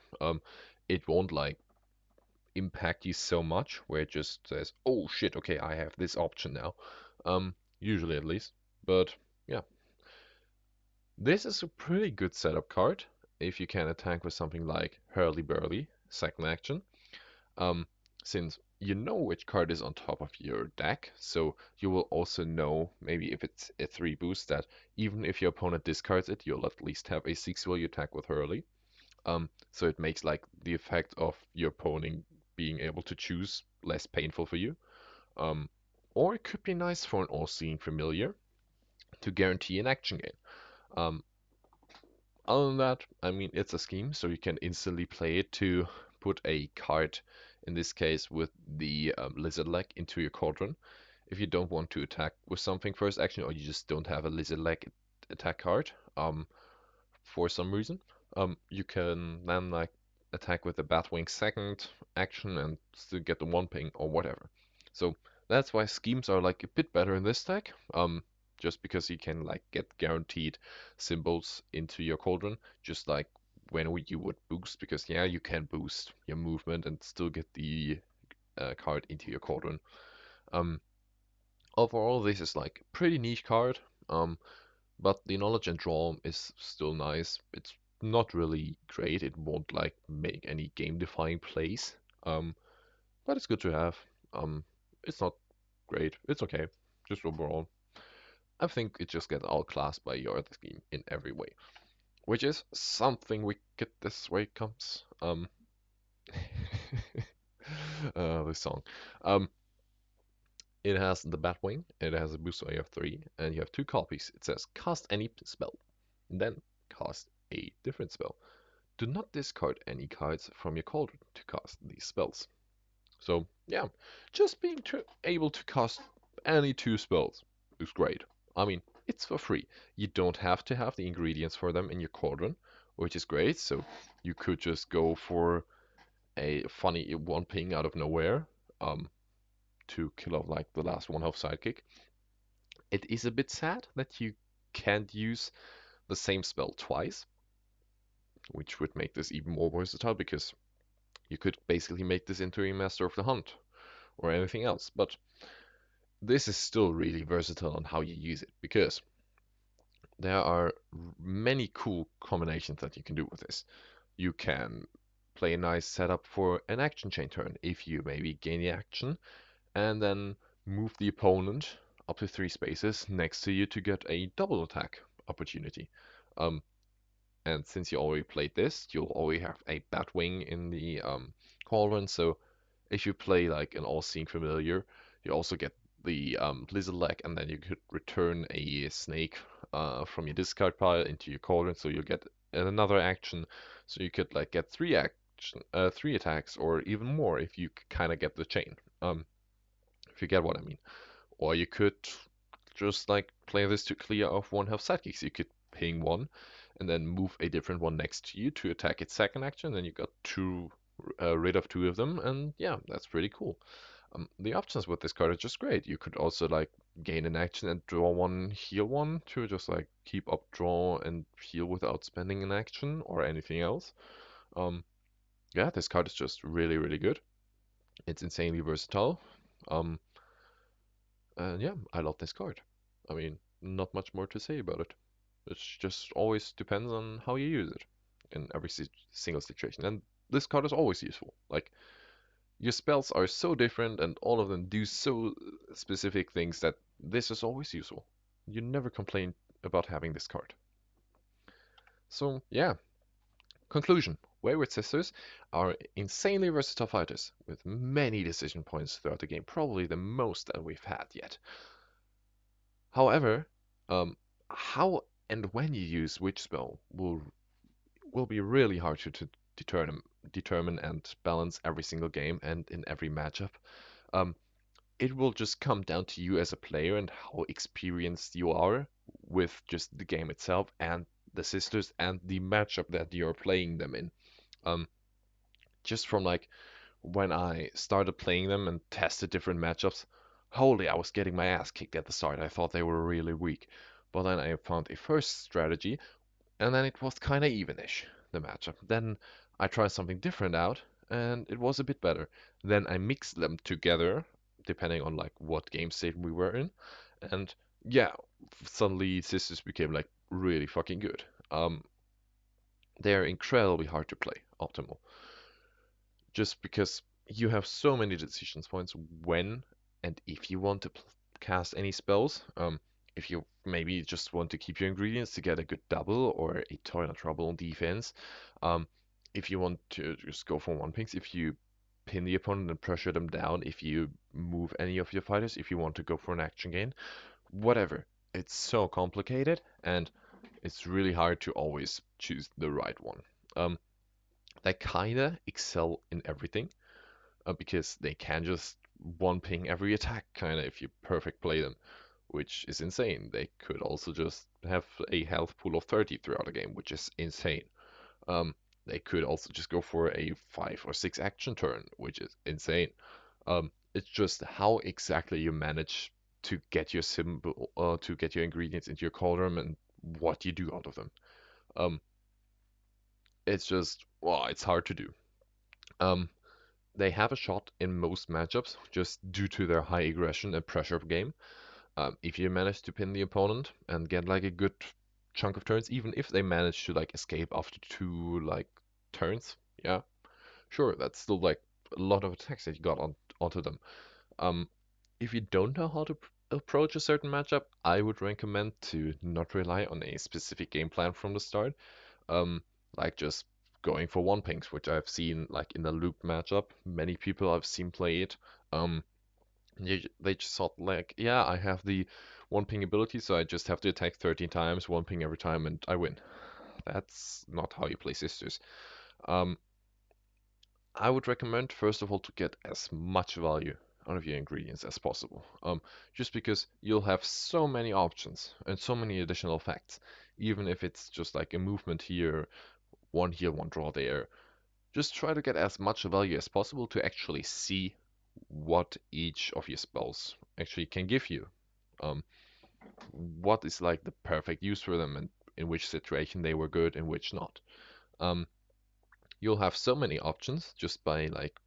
It won't like impact you so much, where it just says, "Oh shit, okay, I have this option now." Usually at least. But yeah, this is a pretty good setup card if you can attack with something like Hurly Burly, second action. Um, since you know which card is on top of your deck, so you will also know maybe if it's a 3 boost that even if your opponent discards it, you'll at least have a 6 value attack with Hurly. So it makes like the effect of your opponent being able to choose less painful for you. Um, or it could be nice for an all-seeing familiar to guarantee an action gain. Um, other than that, I mean, it's a scheme, so you can instantly play it to put a card, in this case with the lizard leg, into your cauldron. If you don't want to attack with something first action, or you just don't have a lizard leg attack card, for some reason, you can then like attack with the Batwing second action and still get the one ping or whatever. So that's why schemes are like a bit better in this deck. Just because you can like get guaranteed symbols into your cauldron, just like when you would boost, because yeah, you can boost your movement and still get the card into your cauldron. Um, overall, this is like a pretty niche card. But the knowledge and draw is still nice. It's not really great. It won't like make any game-defying plays. But it's good to have. It's not great. It's okay. Just overall, I think it just gets outclassed by your other scheme in every way, which is something wicked this way comes. This song. Um, it has the Batwing. It has a boost value of 3, and you have two copies. It says cast any spell, then cast a different spell. Do not discard any cards from your cauldron to cast these spells. So yeah, just being able to cast any two spells is great. I mean, it's for free. You don't have to have the ingredients for them in your cauldron, which is great. So you could just go for a funny one ping out of nowhere, to kill off like the last one health sidekick. It is a bit sad that you can't use the same spell twice, which would make this even more versatile because you could basically make this into a Master of the Hunt or anything else. But this is still really versatile on how you use it because there are many cool combinations that you can do with this. You can play a nice setup for an action chain turn if you maybe gain the action and then move the opponent up to 3 spaces next to you to get a double attack opportunity. Um, and since you already played this, you'll already have a Batwing in the Cauldron, so if you play like an all-seeing familiar, you also get the Lizard Leg, and then you could return a Snake from your discard pile into your Cauldron, so you'll get another action, so you could like get three attacks, or even more if you kind of get the chain. If you get what I mean. Or you could just like play this to clear off one health sidekicks. You could ping one and then move a different one next to you to attack its second action. Then you got rid of two of them, and yeah, that's pretty cool. The options with this card are just great. You could also like gain an action and draw one, heal one to just like keep up draw and heal without spending an action or anything else. Um, yeah, this card is just really, really good. It's insanely versatile. Um, and yeah, I love this card. I mean, not much more to say about it. It just always depends on how you use it in every single situation. And this card is always useful. Like, your spells are so different and all of them do so specific things that this is always useful. You never complain about having this card. So, yeah, conclusion. Wayward Sisters are insanely versatile fighters with many decision points throughout the game, probably the most that we've had yet. However, how and when you use which spell will be really hard to determine and balance every single game and in every matchup. Um, it will just come down to you as a player and how experienced you are with just the game itself and the sisters and the matchup that you're playing them in. Um, just from like when I started playing them and tested different matchups, holy, I was getting my ass kicked at the start. I thought they were really weak. But then I found a first strategy, and then it was kind of evenish, the matchup. Then I tried something different out, and it was a bit better. Then I mixed them together, depending on like what game state we were in, and yeah, suddenly Sisters became like really fucking good. They're incredibly hard to play, optimal, just because you have so many decision points when and if you want to cast any spells. If you maybe just want to keep your ingredients to get a good double or a Toil and Trouble on defense. Um, if you want to just go for one pings, if you pin the opponent and pressure them down, if you move any of your fighters, if you want to go for an action gain, whatever. It's so complicated and it's really hard to always choose the right one. Um, they kinda excel in everything because they can just one ping every attack kind of if you perfect play them, which is insane. They could also just have a health pool of 30 throughout the game, which is insane. Um, they could also just go for a 5 or 6 action turn, which is insane. It's just how exactly you manage to get your symbol, to get your ingredients into your cauldron and what you do out of them. Um, it's just, well, it's hard to do. Um, they have a shot in most matchups just due to their high aggression and pressure of game. If you manage to pin the opponent and get like a good chunk of turns, even if they manage to like escape after two like turns, yeah, sure, that's still like a lot of attacks that you got onto them. Um, if you don't know how to approach a certain matchup, I would recommend to not rely on a specific game plan from the start. Um, like just going for one pings, which I've seen like in the loop matchup. Many people I've seen play it. Um, they just thought like, yeah, I have the one ping ability, so I just have to attack 13 times, one ping every time, and I win. That's not how you play sisters. Um, I would recommend first of all to get as much value out of your ingredients as possible. Just because you'll have so many options and so many additional effects, even if it's just like a movement here, one draw there. Just try to get as much value as possible to actually see what each of your spells actually can give you. Um, what is like the perfect use for them and in which situation they were good and which not. Um, you'll have so many options just by like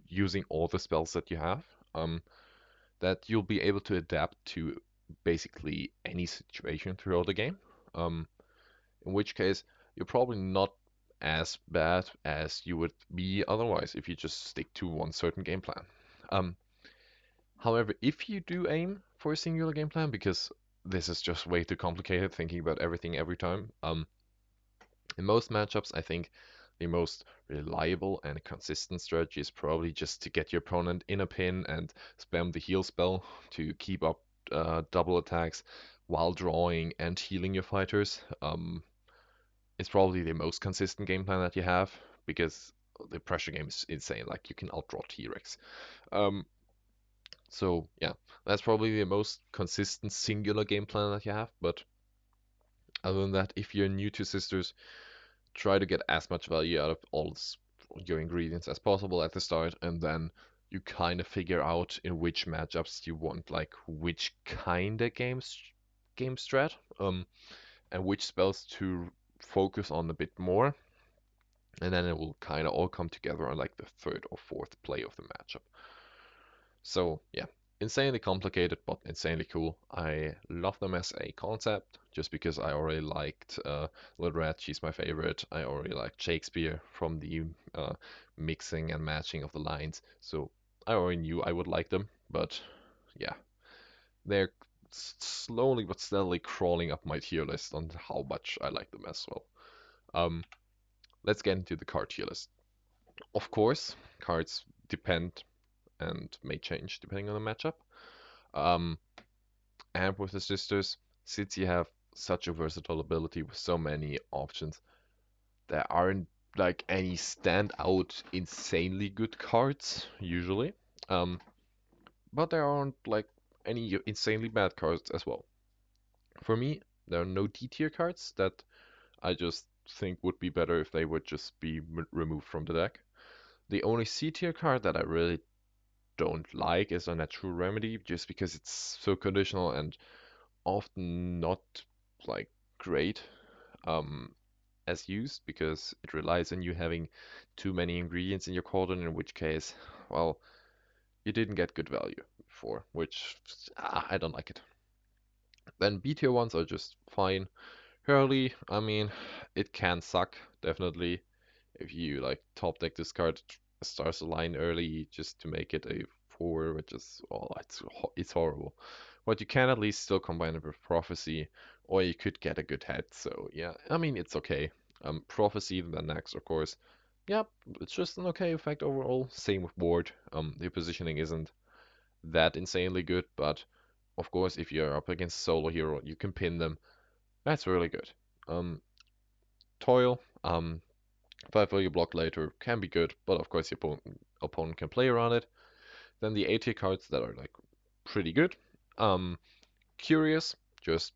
using all the spells that you have, that you'll be able to adapt to basically any situation throughout the game. Um, in which case, you're probably not as bad as you would be otherwise if you just stick to one certain game plan. Um, However, if you do aim for a singular game plan, because this is just way too complicated thinking about everything every time, in most matchups, I think the most reliable and consistent strategy is probably just to get your opponent in a pin and spam the heal spell to keep up double attacks while drawing and healing your fighters. It's probably the most consistent game plan that you have because the pressure game is insane. Like you can outdraw T-Rex. Um, So yeah, that's probably the most consistent singular game plan that you have. But other than that, if you're new to Sisters, try to get as much value out of your ingredients as possible at the start, and then you kind of figure out in which matchups you want, like which kind of game strat, and which spells to focus on a bit more, and then it will kind of all come together on like the third or fourth play of the matchup. So yeah, insanely complicated, but insanely cool. I love them as a concept, just because I already liked Little Red. She's my favorite. I already liked Shakespeare from the mixing and matching of the lines. So I already knew I would like them, but yeah, they're slowly but steadily crawling up my tier list on how much I like them as well. Um, let's get into the card tier list. Of course, cards depend and may change depending on the matchup. Um, and with the sisters, since you have such a versatile ability with so many options, there aren't like any standout insanely good cards usually. Um, but there aren't like any insanely bad cards as well. For me, there are no D tier cards that I just think would be better if they would just be removed from the deck. The only C tier card that I really don't like is a Natural Remedy, just because it's so conditional and often not like great um, as used, because it relies on you having too many ingredients in your cauldron, in which case, well, you didn't get good value for, which I don't like it. Then B tier ones are just fine. Hurley, I mean, it can suck, definitely. If you like top deck this card, Stars Align early just to make it a 4, which is, oh, it's horrible. But you can at least still combine it with Prophecy, or you could get a good head. So yeah, I mean it's okay. Prophecy then next, of course. Yep, it's just an okay effect overall. Same with Ward. The positioning isn't that insanely good, but of course if you're up against solo hero, you can pin them. That's really good. Um, Toil. 5 value block later can be good, but of course your opponent can play around it. Then the A tier cards that are like pretty good. Um, Curious, just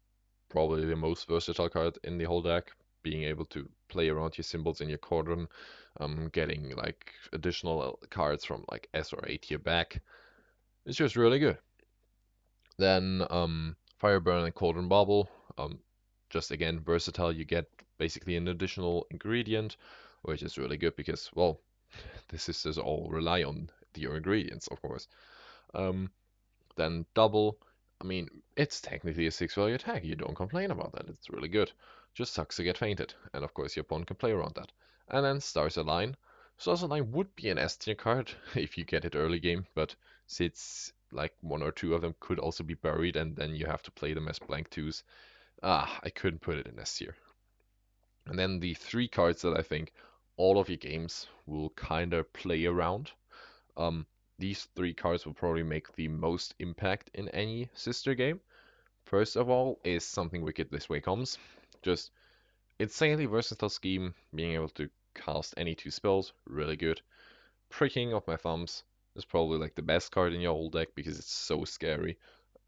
probably the most versatile card in the whole deck. Being able to play around your symbols in your Cauldron, getting like additional cards from like S or A tier back. It's just really good. Then Fireburn and Cauldron Bubble, just again versatile. You get basically an additional ingredient, which is really good because, well, the sisters all rely on your ingredients, of course. Um, then double, I mean, it's technically a 6 value attack. You don't complain about that. It's really good. Just sucks to get fainted, and of course your opponent can play around that. And then Stars Align. Stars Align would be an S tier card if you get it early game, but since like one or two of them could also be buried, and then you have to play them as blank twos. I couldn't put it in S tier. And then the three cards that I think all of your games will kind of play around. Um, these three cards will probably make the most impact in any sister game. First of all is Something Wicked This Way Comes. Just insanely versatile scheme, being able to cast any two spells, really good. Pricking of My Thumbs is probably like the best card in your whole deck because it's so scary.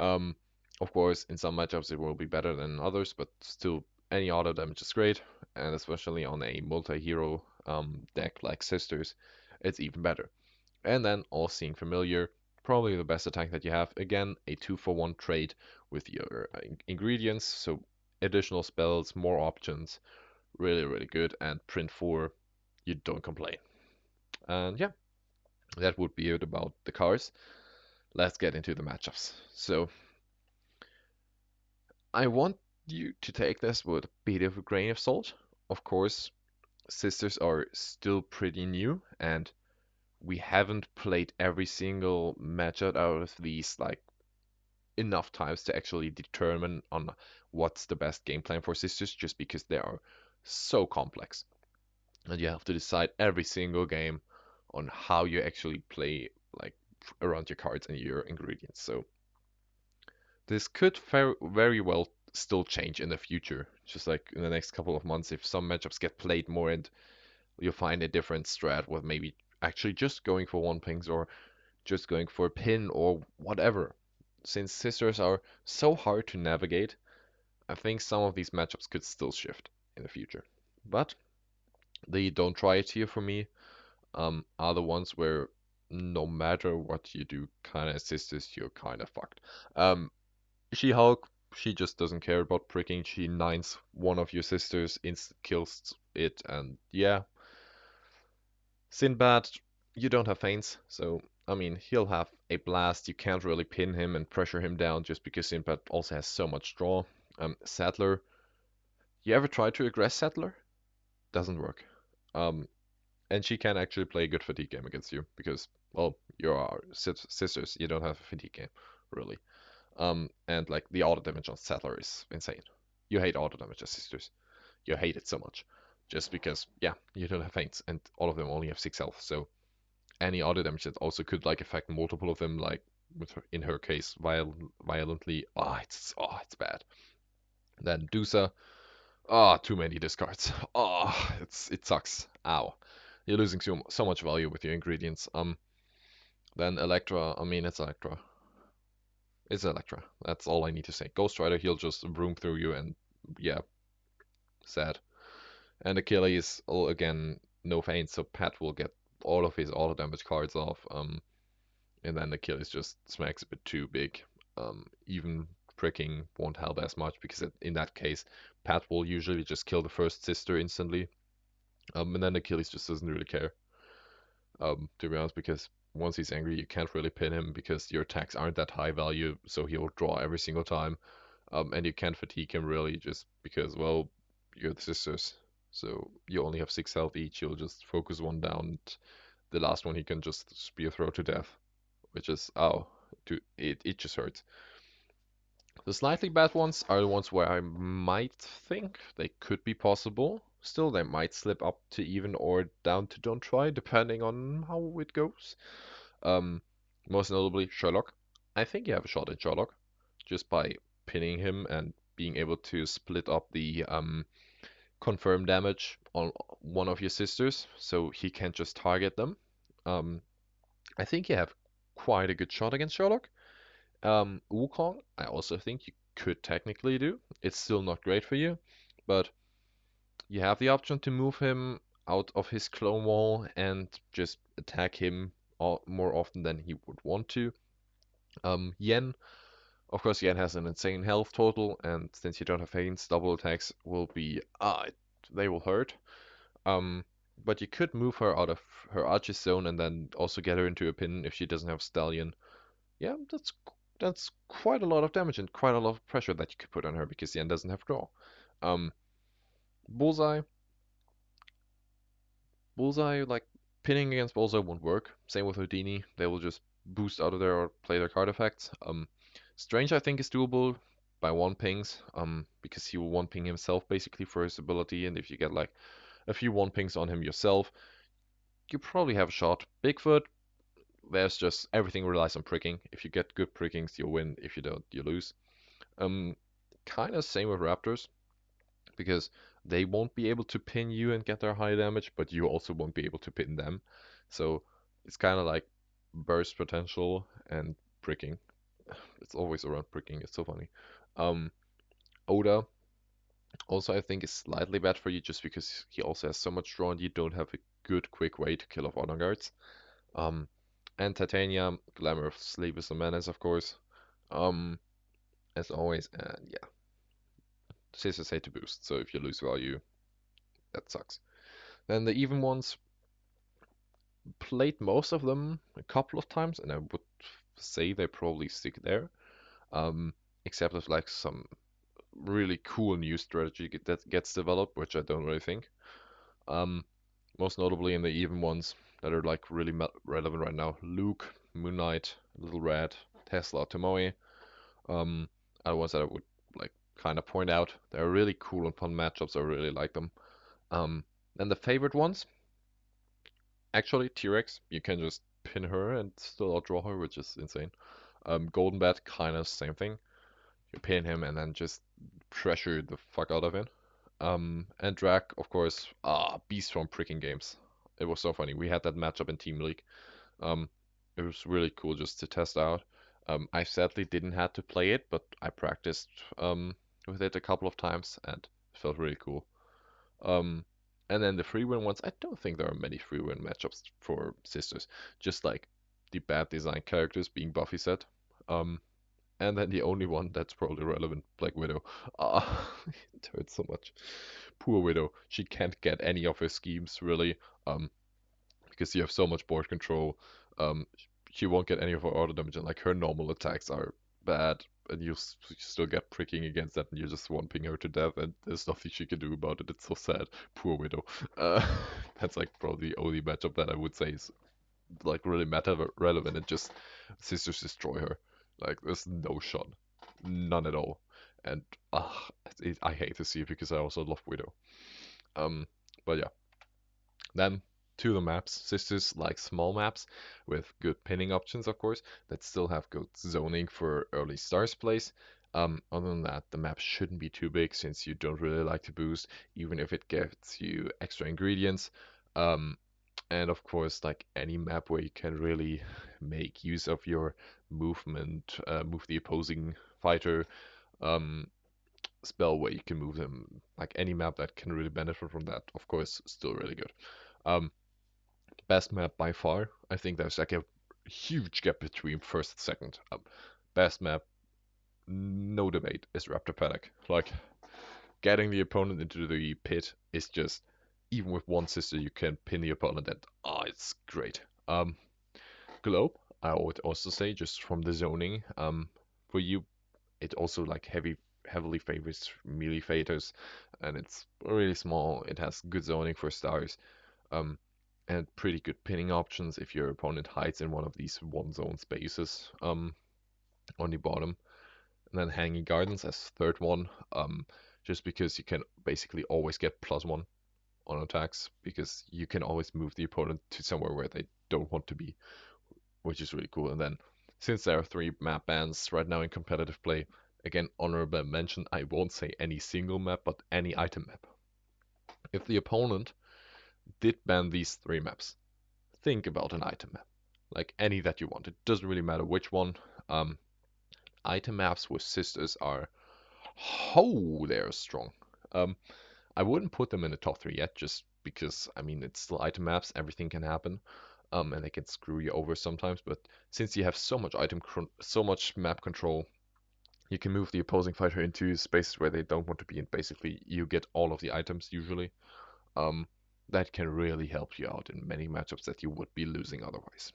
Um, of course, in some matchups it will be better than others, but still any auto damage is great, and especially on a multi-hero deck like Sisters, it's even better. And then All Seeing Familiar, probably the best attack that you have. Again, a 2-for-1 trade with your ingredients, so additional spells, more options, really, really good. And print 4, you don't complain. And yeah, that would be it about the cards. Let's get into the matchups. So I want you to take this with a bit of a grain of salt. Of course, Sisters are still pretty new, and we haven't played every single matchup out of these like enough times to actually determine on what's the best game plan for Sisters, just because they are so complex. And you have to decide every single game on how you actually play like around your cards and your ingredients. So this could very well still change in the future, just like in the next couple of months if some matchups get played more and you'll find a different strat with maybe actually just going for one pings or just going for a pin or whatever. Since sisters are so hard to navigate, I think some of these matchups could still shift in the future. But the don't try it here for me are the ones where no matter what you do, kind of sisters, you're kind of fucked. Um, She-Hulk, she just doesn't care about pricking. She nines one of your sisters, insta kills it, and yeah. Sinbad, you don't have feints, so I mean, he'll have a blast. You can't really pin him and pressure him down just because Sinbad also has so much draw. Saddler, you ever try to aggress Saddler? Doesn't work. Um, and she can actually play a good fatigue game against you because, well, you are sisters. You don't have a fatigue game, really. And like the auto damage on Saddler is insane. You hate auto damage as sisters. You hate it so much, just because, yeah, you don't have feints, and all of them only have 6 health. So any auto damage that also could like affect multiple of them, like with her, in her case, violently. It's bad. Then Dusa, too many discards. It sucks. Ow. You're losing so much value with your ingredients. Then Electra, I mean, it's Electra. It's Electra. That's all I need to say. Ghost Rider, he'll just room through you and, yeah, sad. And Achilles, oh, again, no feint, so Pat will get all of his auto damage cards off. And then Achilles just smacks a bit too big. Even pricking won't help as much because in that case, Pat will usually just kill the first sister instantly. And then Achilles just doesn't really care, to be honest, because once he's angry, you can't really pin him because your attacks aren't that high value, so he'll draw every single time. And you can't fatigue him really just because, well, you're the sisters. So you only have 6 health each, you'll just focus one down. And the last one he can just spear throw to death, which is, it just hurts. The slightly bad ones are the ones where I might think they could be possible. Still, they might slip up to even or down to don't try, depending on how it goes. Um, Most notably, Sherlock. I think you have a shot at Sherlock just by pinning him and being able to split up the confirm damage on one of your sisters, so he can't just target them. Um, I think you have quite a good shot against Sherlock. Wukong, I also think you could technically do. It's still not great for you, but you have the option to move him out of his clone wall and just attack him more often than he would want to. Yen, of course, Yen has an insane health total, and since you don't have feints, double attacks will be they will hurt. Um, but you could move her out of her Archie's zone and then also get her into a pin if she doesn't have Stallion. Yeah, that's quite a lot of damage and quite a lot of pressure that you could put on her because Yen doesn't have draw. Um, Bullseye, Bullseye, like pinning against Bullseye won't work. Same with Houdini, they will just boost out of there or play their card effects. Strange I think is doable by one pings, because he will one ping himself basically for his ability, and if you get like a few one pings on him yourself, you probably have a shot. Bigfoot, there's just everything relies on pricking. If you get good prickings, you win. If you don't, you lose. Um, Kind of same with Raptors because they won't be able to pin you and get their high damage, but you also won't be able to pin them. So it's kind of like burst potential and pricking. It's always around pricking. It's so funny. Um, Oda also I think is slightly bad for you just because he also has so much draw and you don't have a good quick way to kill off auto guards. Um, and Titanium, Glamour of Sleep is a menace, of course. Um, as always, and yeah, Scissors hate to boost, so if you lose value, that sucks. Then the even ones, played most of them a couple of times, and I would say they probably stick there. Except if like some really cool new strategy that gets developed, which I don't really think. Um, Most notably in the even ones that are like really relevant right now, Luke, Moon Knight, Little Red, Tesla, Tomoe. Are ones that I would like kind of point out. They're really cool and fun matchups. I really like them. Um, and the favorite ones, actually T-Rex. You can just pin her and still outdraw her, which is insane. Golden Bat, kind of same thing. You pin him and then just pressure the fuck out of him. And Drac, of course, beast from pricking games. It was so funny. We had that matchup in Team League. Um, it was really cool just to test out. I sadly didn't have to play it, but I practiced with it a couple of times and it felt really cool. Um, and then the free win ones, I don't think there are many free win matchups for sisters. Just like the bad design characters being Buffy set. Um, and then the only one that's probably relevant, Black Widow. Ah, it hurts so much. Poor Widow. She can't get any of her schemes really. Because you have so much board control. Um, she won't get any of her auto damage, and like her normal attacks are bad, and you still get pricking against that, and you're just swamping her to death, and there's nothing she can do about it. It's so sad. Poor Widow. Uh, that's like probably the only matchup that I would say is like really meta relevant, and just sisters destroy her. Like there's no shot, none at all, and I hate to see it because I also love Widow. Um, but yeah. Then to the maps. Sisters like small maps with good pinning options, of course, that still have good zoning for early stars plays. Other than that, the map shouldn't be too big since you don't really like to boost, even if it gets you extra ingredients. Um, and of course, like any map where you can really make use of your movement, move the opposing fighter, um, spell where you can move them, like any map that can really benefit from that, of course, still really good. Um, Best map by far. I think there's like a huge gap between first and second. Best map, no debate, is Raptor Paddock. Like getting the opponent into the pit is just, even with one sister, you can pin the opponent, and it's great. Globe, I would also say just from the zoning. For you, it also like heavily favors melee fighters, and it's really small. It has good zoning for stars. Um, and pretty good pinning options if your opponent hides in one of these one zone spaces on the bottom. And then Hanging Gardens as third one, just because you can basically always get +1 on attacks because you can always move the opponent to somewhere where they don't want to be, which is really cool. And then since there are 3 map bans right now in competitive play, again, honorable mention, I won't say any single map, but any item map. If the opponent did ban these 3 maps, think about an item map. Like any that you want. It doesn't really matter which one. Um, Item maps with sisters are, oh, they're strong. Um, I wouldn't put them in the top 3 yet, just because, I mean, it's still item maps, everything can happen. And they can screw you over sometimes, but since you have so much so much map control, you can move the opposing fighter into spaces where they don't want to be, and basically you get all of the items usually. Um, that can really help you out in many matchups that you would be losing otherwise.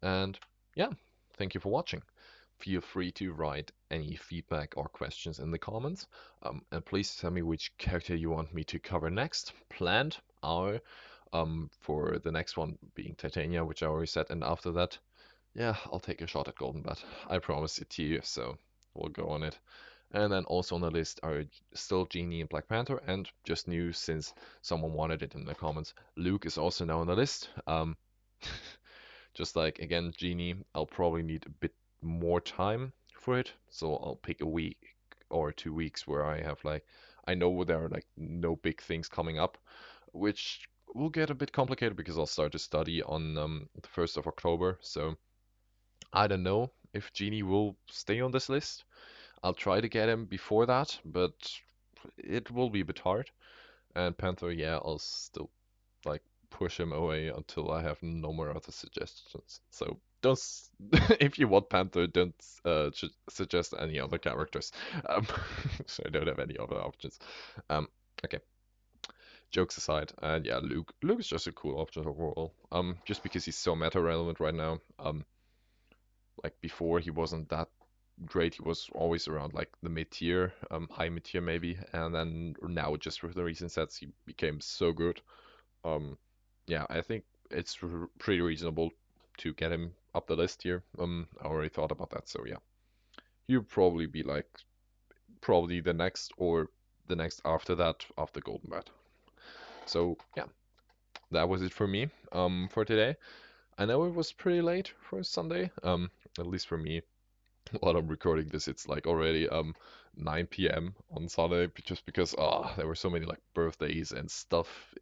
And yeah, thank you for watching. Feel free to write any feedback or questions in the comments. And please tell me which character you want me to cover next. Planned are for the next one being Titania, which I already said. And after that, yeah, I'll take a shot at Golden Bat. I promise it to you, so we'll go on it. And then also on the list are still Genie and Black Panther, and just new since someone wanted it in the comments. Luke is also now on the list. Just like again, Genie, I'll probably need a bit more time for it, so I'll pick a week or 2 weeks where I have like I know there are like no big things coming up, which will get a bit complicated because I'll start to study on the 1st of October. So I don't know if Genie will stay on this list. I'll try to get him before that, but it will be a bit hard. And Panther, yeah, I'll still like push him away until I have no more other suggestions. So don't, if you want Panther, don't suggest any other characters. Um, so I don't have any other options. Okay. Jokes aside, and yeah, Luke is just a cool option overall. Just because he's so meta relevant right now. Like before he wasn't that great. He was always around like the mid tier, high mid tier maybe, and then now just with the recent sets he became so good. Um, yeah, I think it's pretty reasonable to get him up the list here. I already thought about that, so yeah. He'll probably be like probably the next or the next after that after Golden Bat. So yeah, that was it for me for today. I know it was pretty late for Sunday. At least for me. While I'm recording this, it's like already 9 p.m. on Sunday just because there were so many like birthdays and stuff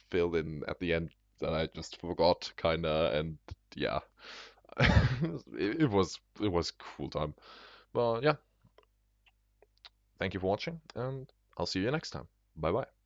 filled in at the end that I just forgot kinda, and yeah, it was cool time. But yeah, thank you for watching, and I'll see you next time. Bye bye.